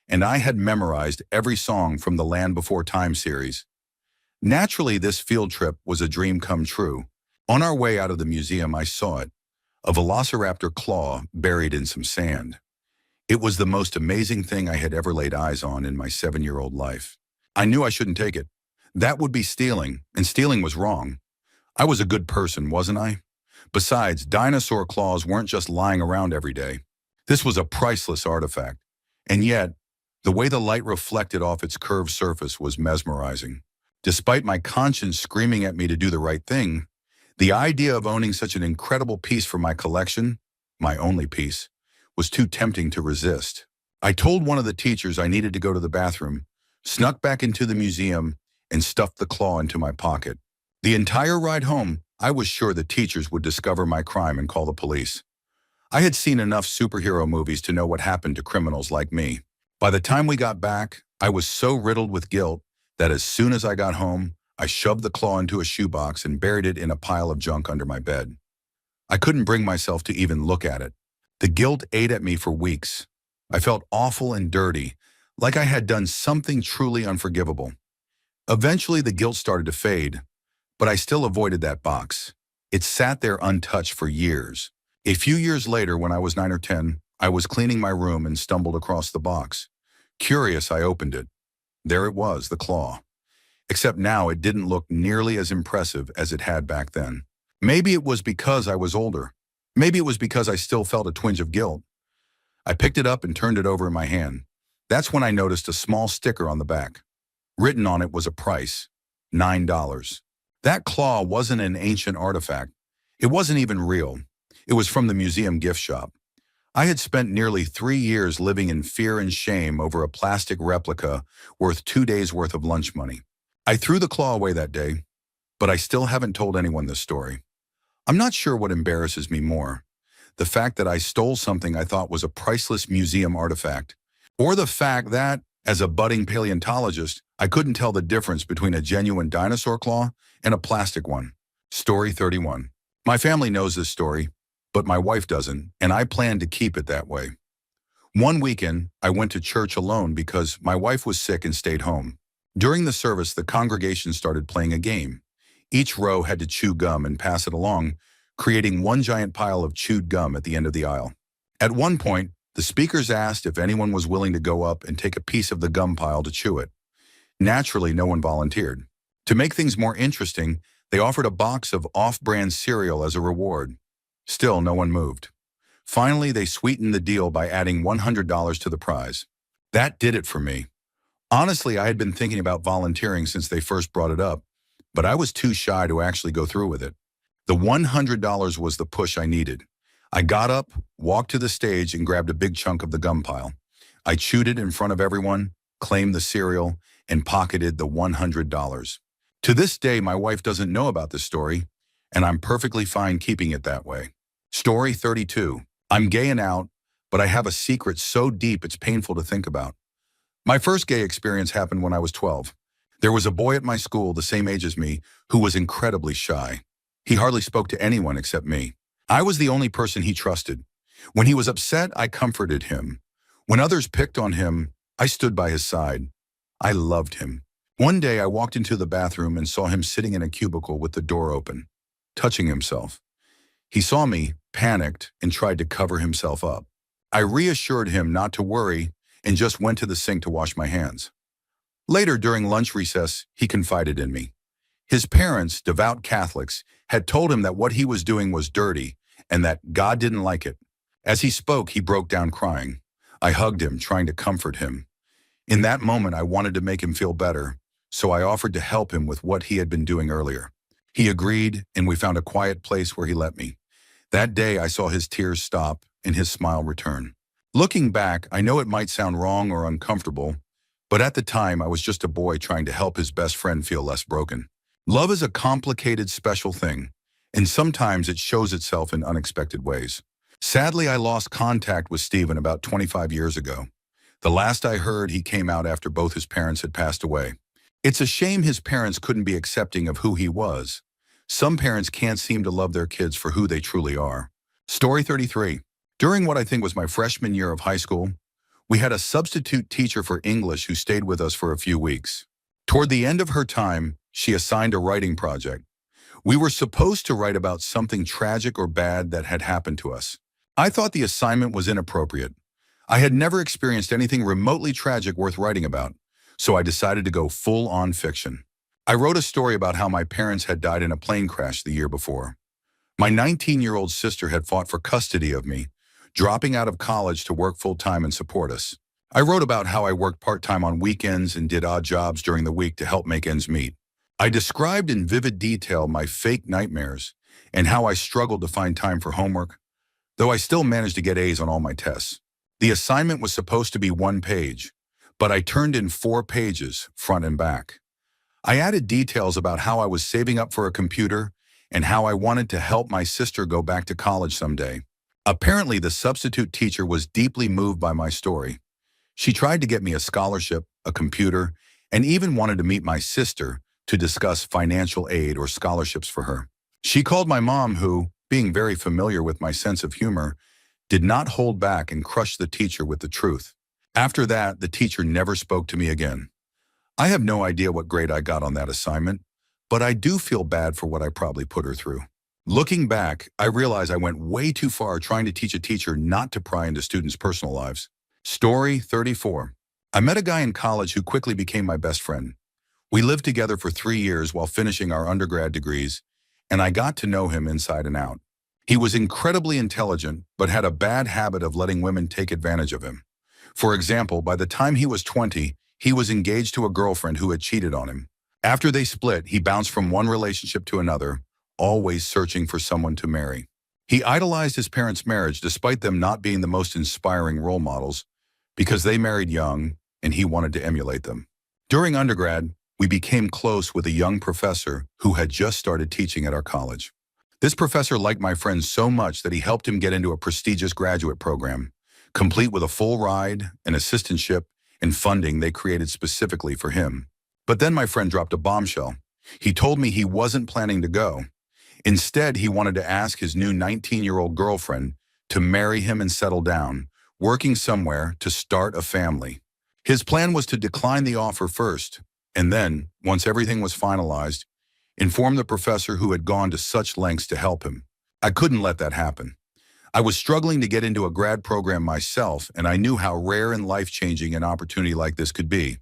and I had memorized every song from the Land Before Time series. Naturally, this field trip was a dream come true. On our way out of the museum, I saw it, a velociraptor claw buried in some sand. It was the most amazing thing I had ever laid eyes on in my 7-year-old life. I knew I shouldn't take it. That would be stealing, and stealing was wrong. I was a good person, wasn't I? Besides, dinosaur claws weren't just lying around every day. This was a priceless artifact. And yet, the way the light reflected off its curved surface was mesmerizing. Despite my conscience screaming at me to do the right thing, the idea of owning such an incredible piece for my collection, my only piece, was too tempting to resist. I told one of the teachers I needed to go to the bathroom, snuck back into the museum, and stuffed the claw into my pocket. The entire ride home, I was sure the teachers would discover my crime and call the police. I had seen enough superhero movies to know what happened to criminals like me. By the time we got back, I was so riddled with guilt that as soon as I got home, I shoved the claw into a shoebox and buried it in a pile of junk under my bed. I couldn't bring myself to even look at it. The guilt ate at me for weeks. I felt awful and dirty, like I had done something truly unforgivable. Eventually, the guilt started to fade, but I still avoided that box. It sat there untouched for years. A few years later, when I was 9 or 10, I was cleaning my room and stumbled across the box. Curious, I opened it. There it was, the claw. Except now it didn't look nearly as impressive as it had back then. Maybe it was because I was older. Maybe it was because I still felt a twinge of guilt. I picked it up and turned it over in my hand. That's when I noticed a small sticker on the back. Written on it was a price, $9. That claw wasn't an ancient artifact. It wasn't even real. It was from the museum gift shop. I had spent nearly 3 years living in fear and shame over a plastic replica worth 2 days' worth of lunch money. I threw the claw away that day, but I still haven't told anyone this story. I'm not sure what embarrasses me more, the fact that I stole something I thought was a priceless museum artifact, or the fact that, as a budding paleontologist, I couldn't tell the difference between a genuine dinosaur claw and a plastic one. Story 31. My family knows this story, but my wife doesn't, and I plan to keep it that way. One weekend, I went to church alone because my wife was sick and stayed home. During the service, the congregation started playing a game. Each row had to chew gum and pass it along, creating one giant pile of chewed gum at the end of the aisle. At one point, the speakers asked if anyone was willing to go up and take a piece of the gum pile to chew it. Naturally, no one volunteered. To make things more interesting, they offered a box of off-brand cereal as a reward. Still, no one moved. Finally, they sweetened the deal by adding $100 to the prize. That did it for me. Honestly, I had been thinking about volunteering since they first brought it up, but I was too shy to actually go through with it. The $100 was the push I needed. I got up, walked to the stage, and grabbed a big chunk of the gum pile. I chewed it in front of everyone, claimed the cereal, and pocketed the $100. To this day, my wife doesn't know about this story, and I'm perfectly fine keeping it that way. Story 32. I'm gay and out, but I have a secret so deep it's painful to think about. My first gay experience happened when I was 12. There was a boy at my school the same age as me who was incredibly shy. He hardly spoke to anyone except me. I was the only person he trusted. When he was upset, I comforted him. When others picked on him, I stood by his side. I loved him. One day I walked into the bathroom and saw him sitting in a cubicle with the door open, touching himself. He saw me, panicked, and tried to cover himself up. I reassured him not to worry and just went to the sink to wash my hands. Later, during lunch recess, he confided in me. His parents, devout Catholics, had told him that what he was doing was dirty and that God didn't like it. As he spoke, he broke down crying. I hugged him, trying to comfort him. In that moment, I wanted to make him feel better, so I offered to help him with what he had been doing earlier. He agreed, and we found a quiet place where he let me. That day, I saw his tears stop and his smile return. Looking back, I know it might sound wrong or uncomfortable, but at the time, I was just a boy trying to help his best friend feel less broken. Love is a complicated, special thing, and sometimes it shows itself in unexpected ways. Sadly, I lost contact with Stephen about 25 years ago. The last I heard, he came out after both his parents had passed away. It's a shame his parents couldn't be accepting of who he was. Some parents can't seem to love their kids for who they truly are. Story 33. During what I think was my freshman year of high school, we had a substitute teacher for English who stayed with us for a few weeks. Toward the end of her time, she assigned a writing project. We were supposed to write about something tragic or bad that had happened to us. I thought the assignment was inappropriate. I had never experienced anything remotely tragic worth writing about, so I decided to go full-on fiction. I wrote a story about how my parents had died in a plane crash the year before. My 19-year-old sister had fought for custody of me, dropping out of college to work full-time and support us. I wrote about how I worked part-time on weekends and did odd jobs during the week to help make ends meet. I described in vivid detail my fake nightmares and how I struggled to find time for homework, though I still managed to get A's on all my tests. The assignment was supposed to be 1 page, but I turned in 4 pages, front and back. I added details about how I was saving up for a computer and how I wanted to help my sister go back to college someday. Apparently, the substitute teacher was deeply moved by my story. She tried to get me a scholarship, a computer, and even wanted to meet my sister to discuss financial aid or scholarships for her. She called my mom who, being very familiar with my sense of humor, did not hold back and crushed the teacher with the truth. After that, the teacher never spoke to me again. I have no idea what grade I got on that assignment, but I do feel bad for what I probably put her through. Looking back, I realize I went way too far trying to teach a teacher not to pry into students' personal lives. Story 34. I met a guy in college who quickly became my best friend. We lived together for 3 years while finishing our undergrad degrees, and I got to know him inside and out. He was incredibly intelligent, but had a bad habit of letting women take advantage of him. For example, by the time he was 20, he was engaged to a girlfriend who had cheated on him. After they split, he bounced from one relationship to another, always searching for someone to marry. He idolized his parents' marriage despite them not being the most inspiring role models because they married young and he wanted to emulate them. During undergrad, we became close with a young professor who had just started teaching at our college. This professor liked my friend so much that he helped him get into a prestigious graduate program, complete with a full ride, an assistantship, and funding they created specifically for him. But then my friend dropped a bombshell. He told me he wasn't planning to go. Instead, he wanted to ask his new 19-year-old girlfriend to marry him and settle down, working somewhere to start a family. His plan was to decline the offer first, and then, once everything was finalized, inform the professor who had gone to such lengths to help him. I couldn't let that happen. I was struggling to get into a grad program myself, and I knew how rare and life-changing an opportunity like this could be,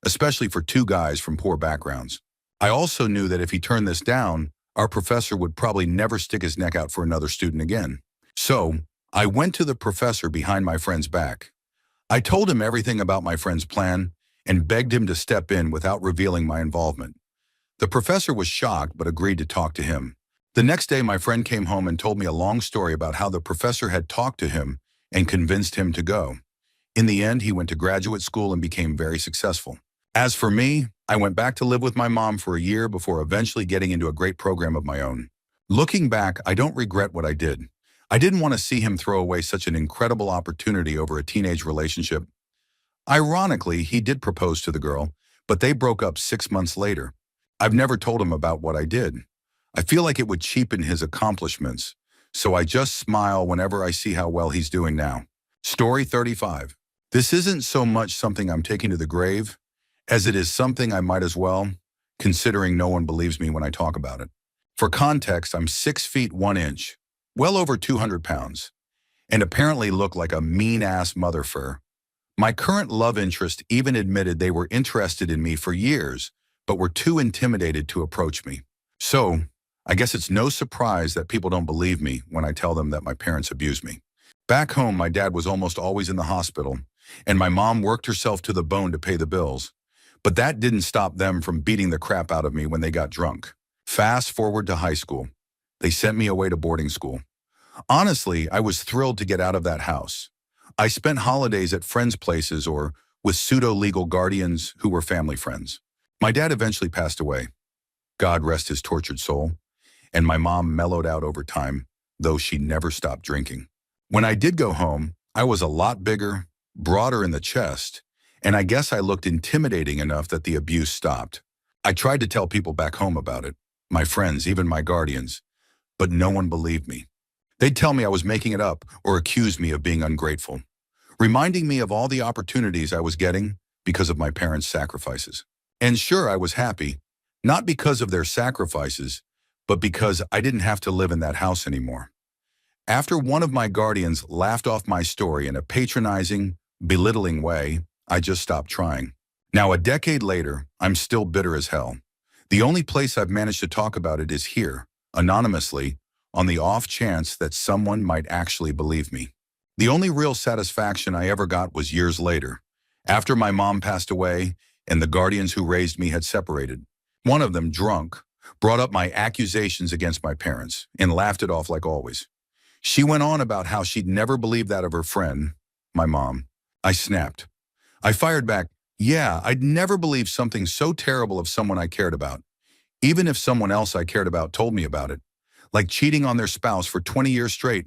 especially for two guys from poor backgrounds. I also knew that if he turned this down, our professor would probably never stick his neck out for another student again. So, I went to the professor behind my friend's back. I told him everything about my friend's plan and begged him to step in without revealing my involvement. The professor was shocked but agreed to talk to him. The next day, my friend came home and told me a long story about how the professor had talked to him and convinced him to go. In the end, he went to graduate school and became very successful. As for me, I went back to live with my mom for a year before eventually getting into a great program of my own. Looking back, I don't regret what I did. I didn't want to see him throw away such an incredible opportunity over a teenage relationship. Ironically, he did propose to the girl, but they broke up 6 months later. I've never told him about what I did. I feel like it would cheapen his accomplishments, so I just smile whenever I see how well he's doing now. Story 35. This isn't so much something I'm taking to the grave, as it is something I might as well, considering no one believes me when I talk about it. For context, I'm 6 feet 1 inch, well over 200 pounds, and apparently look like a mean-ass mother fur. My current love interest even admitted they were interested in me for years, but were too intimidated to approach me. So, I guess it's no surprise that people don't believe me when I tell them that my parents abused me. Back home, my dad was almost always in the hospital, and my mom worked herself to the bone to pay the bills. But that didn't stop them from beating the crap out of me when they got drunk. Fast forward to high school. They sent me away to boarding school. Honestly, I was thrilled to get out of that house. I spent holidays at friends' places or with pseudo-legal guardians who were family friends. My dad eventually passed away. God rest his tortured soul. And my mom mellowed out over time, though she never stopped drinking. When I did go home, I was a lot bigger, broader in the chest, and I guess I looked intimidating enough that the abuse stopped. I tried to tell people back home about it, my friends, even my guardians, but no one believed me. They'd tell me I was making it up or accuse me of being ungrateful, reminding me of all the opportunities I was getting because of my parents' sacrifices. And sure, I was happy, not because of their sacrifices, but because I didn't have to live in that house anymore. After one of my guardians laughed off my story in a patronizing, belittling way, I just stopped trying. Now, a decade later, I'm still bitter as hell. The only place I've managed to talk about it is here, anonymously, on the off chance that someone might actually believe me. The only real satisfaction I ever got was years later, after my mom passed away and the guardians who raised me had separated. One of them, drunk, brought up my accusations against my parents and laughed it off like always. She went on about how she'd never believed that of her friend, my mom. I snapped. I fired back, yeah, I'd never believe something so terrible of someone I cared about, even if someone else I cared about told me about it, like cheating on their spouse for 20 years straight.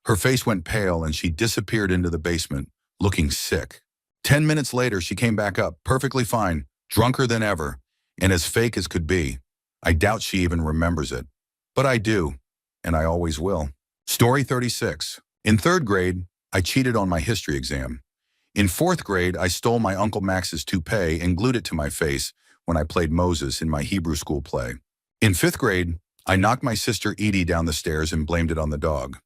Her face went pale and she disappeared into the basement, looking sick. 10 minutes later, she came back up, perfectly fine, drunker than ever, and as fake as could be. I doubt she even remembers it. But I do, and I always will. Story 36. In third grade, I cheated on my history exam. In fourth grade, I stole my Uncle Max's toupee and glued it to my face when I played Moses in my Hebrew school play. In fifth grade, I knocked my sister Edie down the stairs and blamed it on the dog.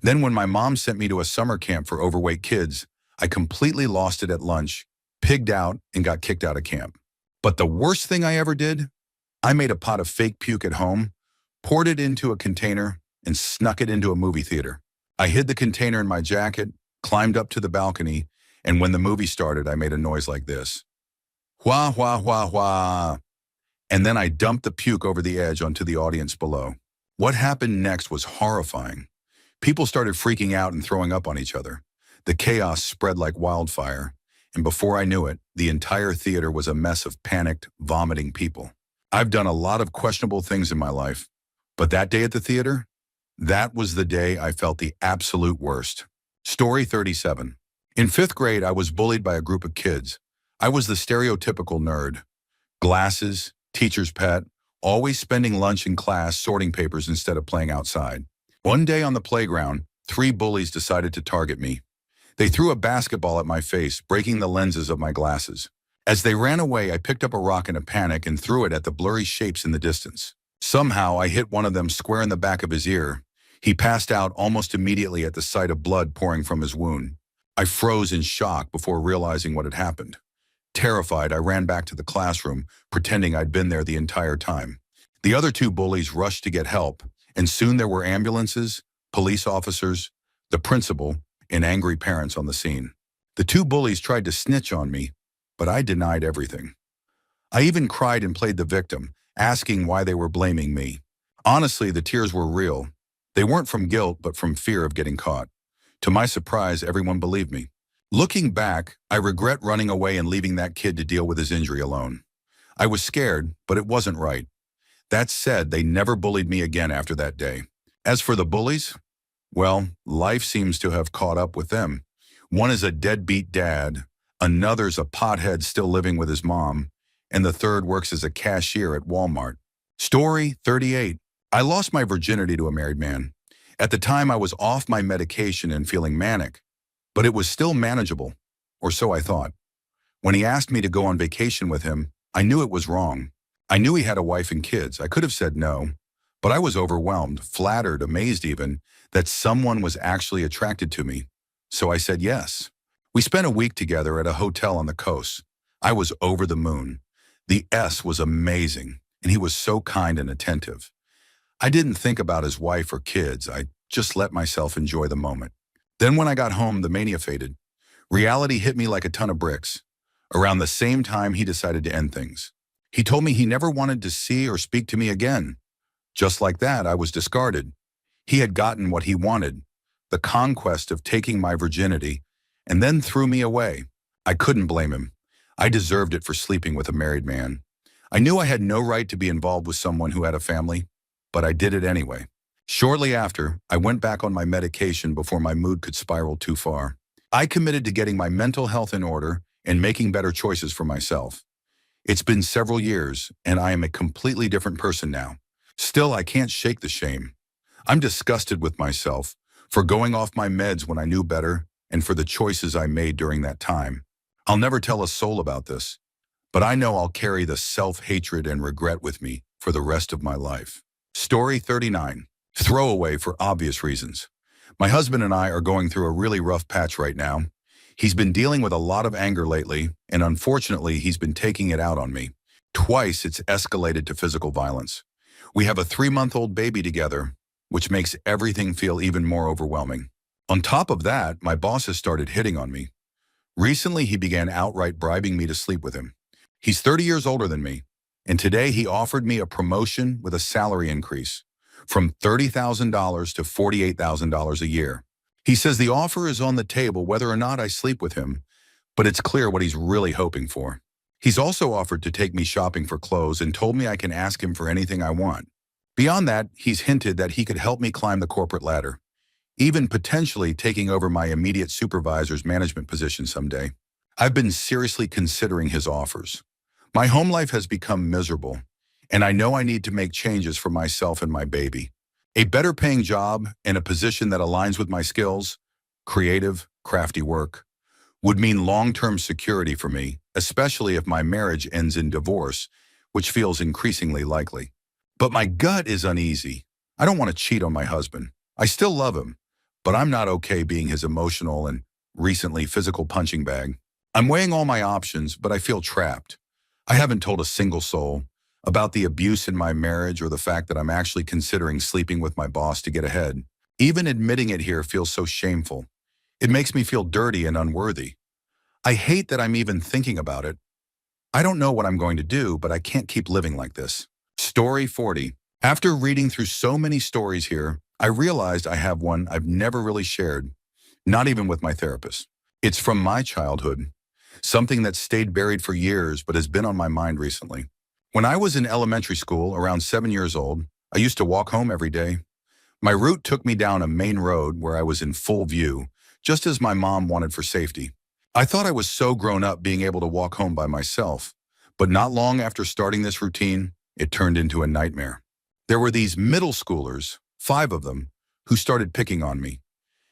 Then when my mom sent me to a summer camp for overweight kids, I completely lost it at lunch, pigged out, and got kicked out of camp. But the worst thing I ever did? I made a pot of fake puke at home, poured it into a container, and snuck it into a movie theater. I hid the container in my jacket, climbed up to the balcony, and when the movie started, I made a noise like this. Wah, wah, wah, wah. And then I dumped the puke over the edge onto the audience below. What happened next was horrifying. People started freaking out and throwing up on each other. The chaos spread like wildfire, and before I knew it, the entire theater was a mess of panicked, vomiting people. I've done a lot of questionable things in my life, but that day at the theater, that was the day I felt the absolute worst. Story 37. In fifth grade, I was bullied by a group of kids. I was the stereotypical nerd. Glasses, teacher's pet, always spending lunch in class sorting papers instead of playing outside. One day on the playground, 3 bullies decided to target me. They threw a basketball at my face, breaking the lenses of my glasses. As they ran away, I picked up a rock in a panic and threw it at the blurry shapes in the distance. Somehow, I hit one of them square in the back of his ear. He passed out almost immediately at the sight of blood pouring from his wound. I froze in shock before realizing what had happened. Terrified, I ran back to the classroom, pretending I'd been there the entire time. The other 2 bullies rushed to get help, and soon there were ambulances, police officers, the principal, and angry parents on the scene. The 2 bullies tried to snitch on me, but I denied everything. I even cried and played the victim, asking why they were blaming me. Honestly, the tears were real. They weren't from guilt, but from fear of getting caught. To my surprise, everyone believed me. Looking back, I regret running away and leaving that kid to deal with his injury alone. I was scared, but it wasn't right. That said, they never bullied me again after that day. As for the bullies, well, life seems to have caught up with them. One is a deadbeat dad, another's a pothead still living with his mom, and the third works as a cashier at Walmart. Story 38. I lost my virginity to a married man. At the time, I was off my medication and feeling manic, but it was still manageable, or so I thought. When he asked me to go on vacation with him, I knew it was wrong. I knew he had a wife and kids. I could have said no, but I was overwhelmed, flattered, amazed even, that someone was actually attracted to me. So I said yes. We spent a week together at a hotel on the coast. I was over the moon. The S was amazing, and he was so kind and attentive. I didn't think about his wife or kids. I just let myself enjoy the moment. Then when I got home, the mania faded. Reality hit me like a ton of bricks. Around the same time, he decided to end things. He told me he never wanted to see or speak to me again. Just like that, I was discarded. He had gotten what he wanted, the conquest of taking my virginity, and then threw me away. I couldn't blame him. I deserved it for sleeping with a married man. I knew I had no right to be involved with someone who had a family, but I did it anyway. Shortly after, I went back on my medication before my mood could spiral too far. I committed to getting my mental health in order and making better choices for myself. It's been several years, and I am a completely different person now. Still, I can't shake the shame. I'm disgusted with myself for going off my meds when I knew better and for the choices I made during that time. I'll never tell a soul about this, but I know I'll carry the self-hatred and regret with me for the rest of my life. Story 39. Throwaway for obvious reasons. My husband and I are going through a really rough patch right now. He's been dealing with a lot of anger lately, and unfortunately, he's been taking it out on me. Twice, it's escalated to physical violence. We have a 3-month-old baby together, which makes everything feel even more overwhelming. On top of that, my boss has started hitting on me. Recently, he began outright bribing me to sleep with him. He's 30 years older than me, and today he offered me a promotion with a salary increase from $30,000 to $48,000 a year. He says the offer is on the table whether or not I sleep with him, but it's clear what he's really hoping for. He's also offered to take me shopping for clothes and told me I can ask him for anything I want. Beyond that, he's hinted that he could help me climb the corporate ladder, even potentially taking over my immediate supervisor's management position someday. I've been seriously considering his offers. My home life has become miserable, and I know I need to make changes for myself and my baby. A better paying job and a position that aligns with my skills, creative, crafty work, would mean long-term security for me, especially if my marriage ends in divorce, which feels increasingly likely. But my gut is uneasy. I don't want to cheat on my husband. I still love him, but I'm not okay being his emotional and recently physical punching bag. I'm weighing all my options, but I feel trapped. I haven't told a single soul about the abuse in my marriage or the fact that I'm actually considering sleeping with my boss to get ahead. Even admitting it here feels so shameful. It makes me feel dirty and unworthy. I hate that I'm even thinking about it. I don't know what I'm going to do, but I can't keep living like this. Story 40. After reading through so many stories here, I realized I have one I've never really shared, not even with my therapist. It's from my childhood, something that stayed buried for years but has been on my mind recently. When I was in elementary school, around 7 years old, I used to walk home every day. My route took me down a main road where I was in full view, just as my mom wanted for safety. I thought I was so grown up being able to walk home by myself, but not long after starting this routine, it turned into a nightmare. There were these middle schoolers, 5 of them, who started picking on me.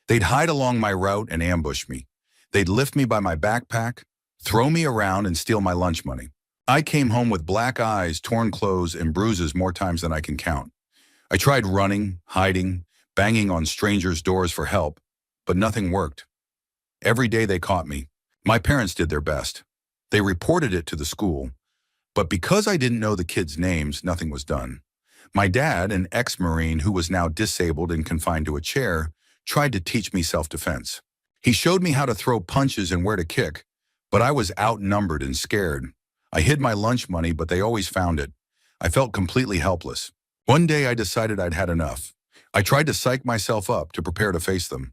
They'd hide along my route and ambush me. They'd lift me by my backpack, throw me around, and steal my lunch money. I came home with black eyes, torn clothes, and bruises more times than I can count. I tried running, hiding, banging on strangers' doors for help, but nothing worked. Every day they caught me. My parents did their best. They reported it to the school, but because I didn't know the kids' names, nothing was done. My dad, an ex-Marine who was now disabled and confined to a chair, tried to teach me self-defense. He showed me how to throw punches and where to kick, but I was outnumbered and scared. I hid my lunch money, but they always found it. I felt completely helpless. One day I decided I'd had enough. I tried to psych myself up to prepare to face them.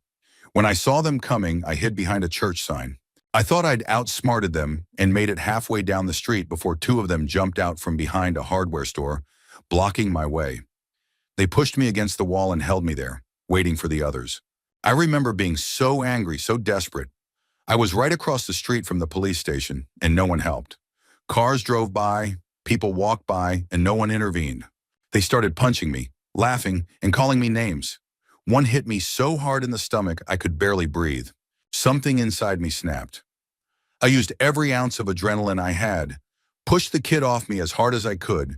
When I saw them coming, I hid behind a church sign. I thought I'd outsmarted them and made it halfway down the street before 2 of them jumped out from behind a hardware store, blocking my way. They pushed me against the wall and held me there, waiting for the others. I remember being so angry, so desperate. I was right across the street from the police station, and no one helped. Cars drove by, people walked by, and no one intervened. They started punching me, laughing, and calling me names. One hit me so hard in the stomach I could barely breathe. Something inside me snapped. I used every ounce of adrenaline I had, pushed the kid off me as hard as I could,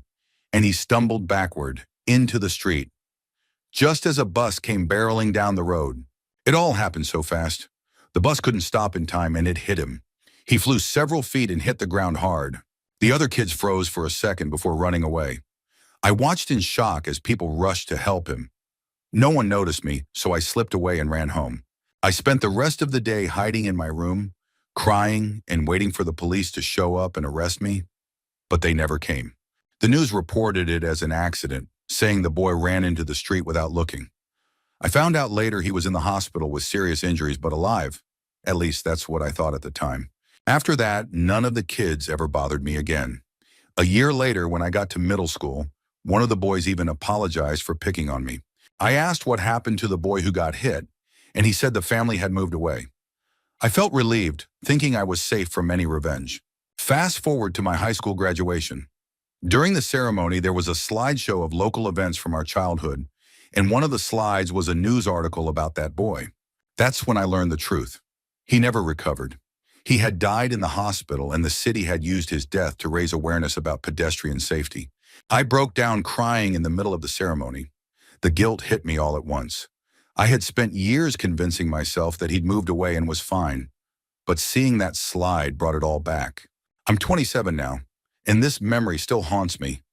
and he stumbled backward into the street, just as a bus came barreling down the road. It all happened so fast. The bus couldn't stop in time, and it hit him. He flew several feet and hit the ground hard. The other kids froze for a second before running away. I watched in shock as people rushed to help him. No one noticed me, so I slipped away and ran home. I spent the rest of the day hiding in my room, crying and waiting for the police to show up and arrest me, but they never came. The news reported it as an accident, saying the boy ran into the street without looking. I found out later he was in the hospital with serious injuries but alive. At least that's what I thought at the time. After that, none of the kids ever bothered me again. A year later, when I got to middle school, one of the boys even apologized for picking on me. I asked what happened to the boy who got hit, and he said the family had moved away. I felt relieved, thinking I was safe from any revenge. Fast forward to my high school graduation. During the ceremony, there was a slideshow of local events from our childhood, and one of the slides was a news article about that boy. That's when I learned the truth. He never recovered. He had died in the hospital, and the city had used his death to raise awareness about pedestrian safety. I broke down crying in the middle of the ceremony. The guilt hit me all at once. I had spent years convincing myself that he'd moved away and was fine, but seeing that slide brought it all back. I'm 27 now, and this memory still haunts me.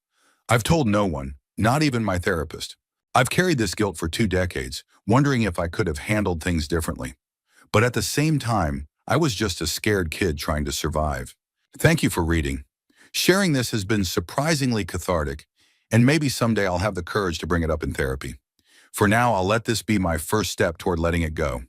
I've told no one, not even my therapist. I've carried this guilt for 2 decades, wondering if I could have handled things differently. But at the same time, I was just a scared kid trying to survive. Thank you for reading. Sharing this has been surprisingly cathartic, and maybe someday I'll have the courage to bring it up in therapy. For now, I'll let this be my first step toward letting it go.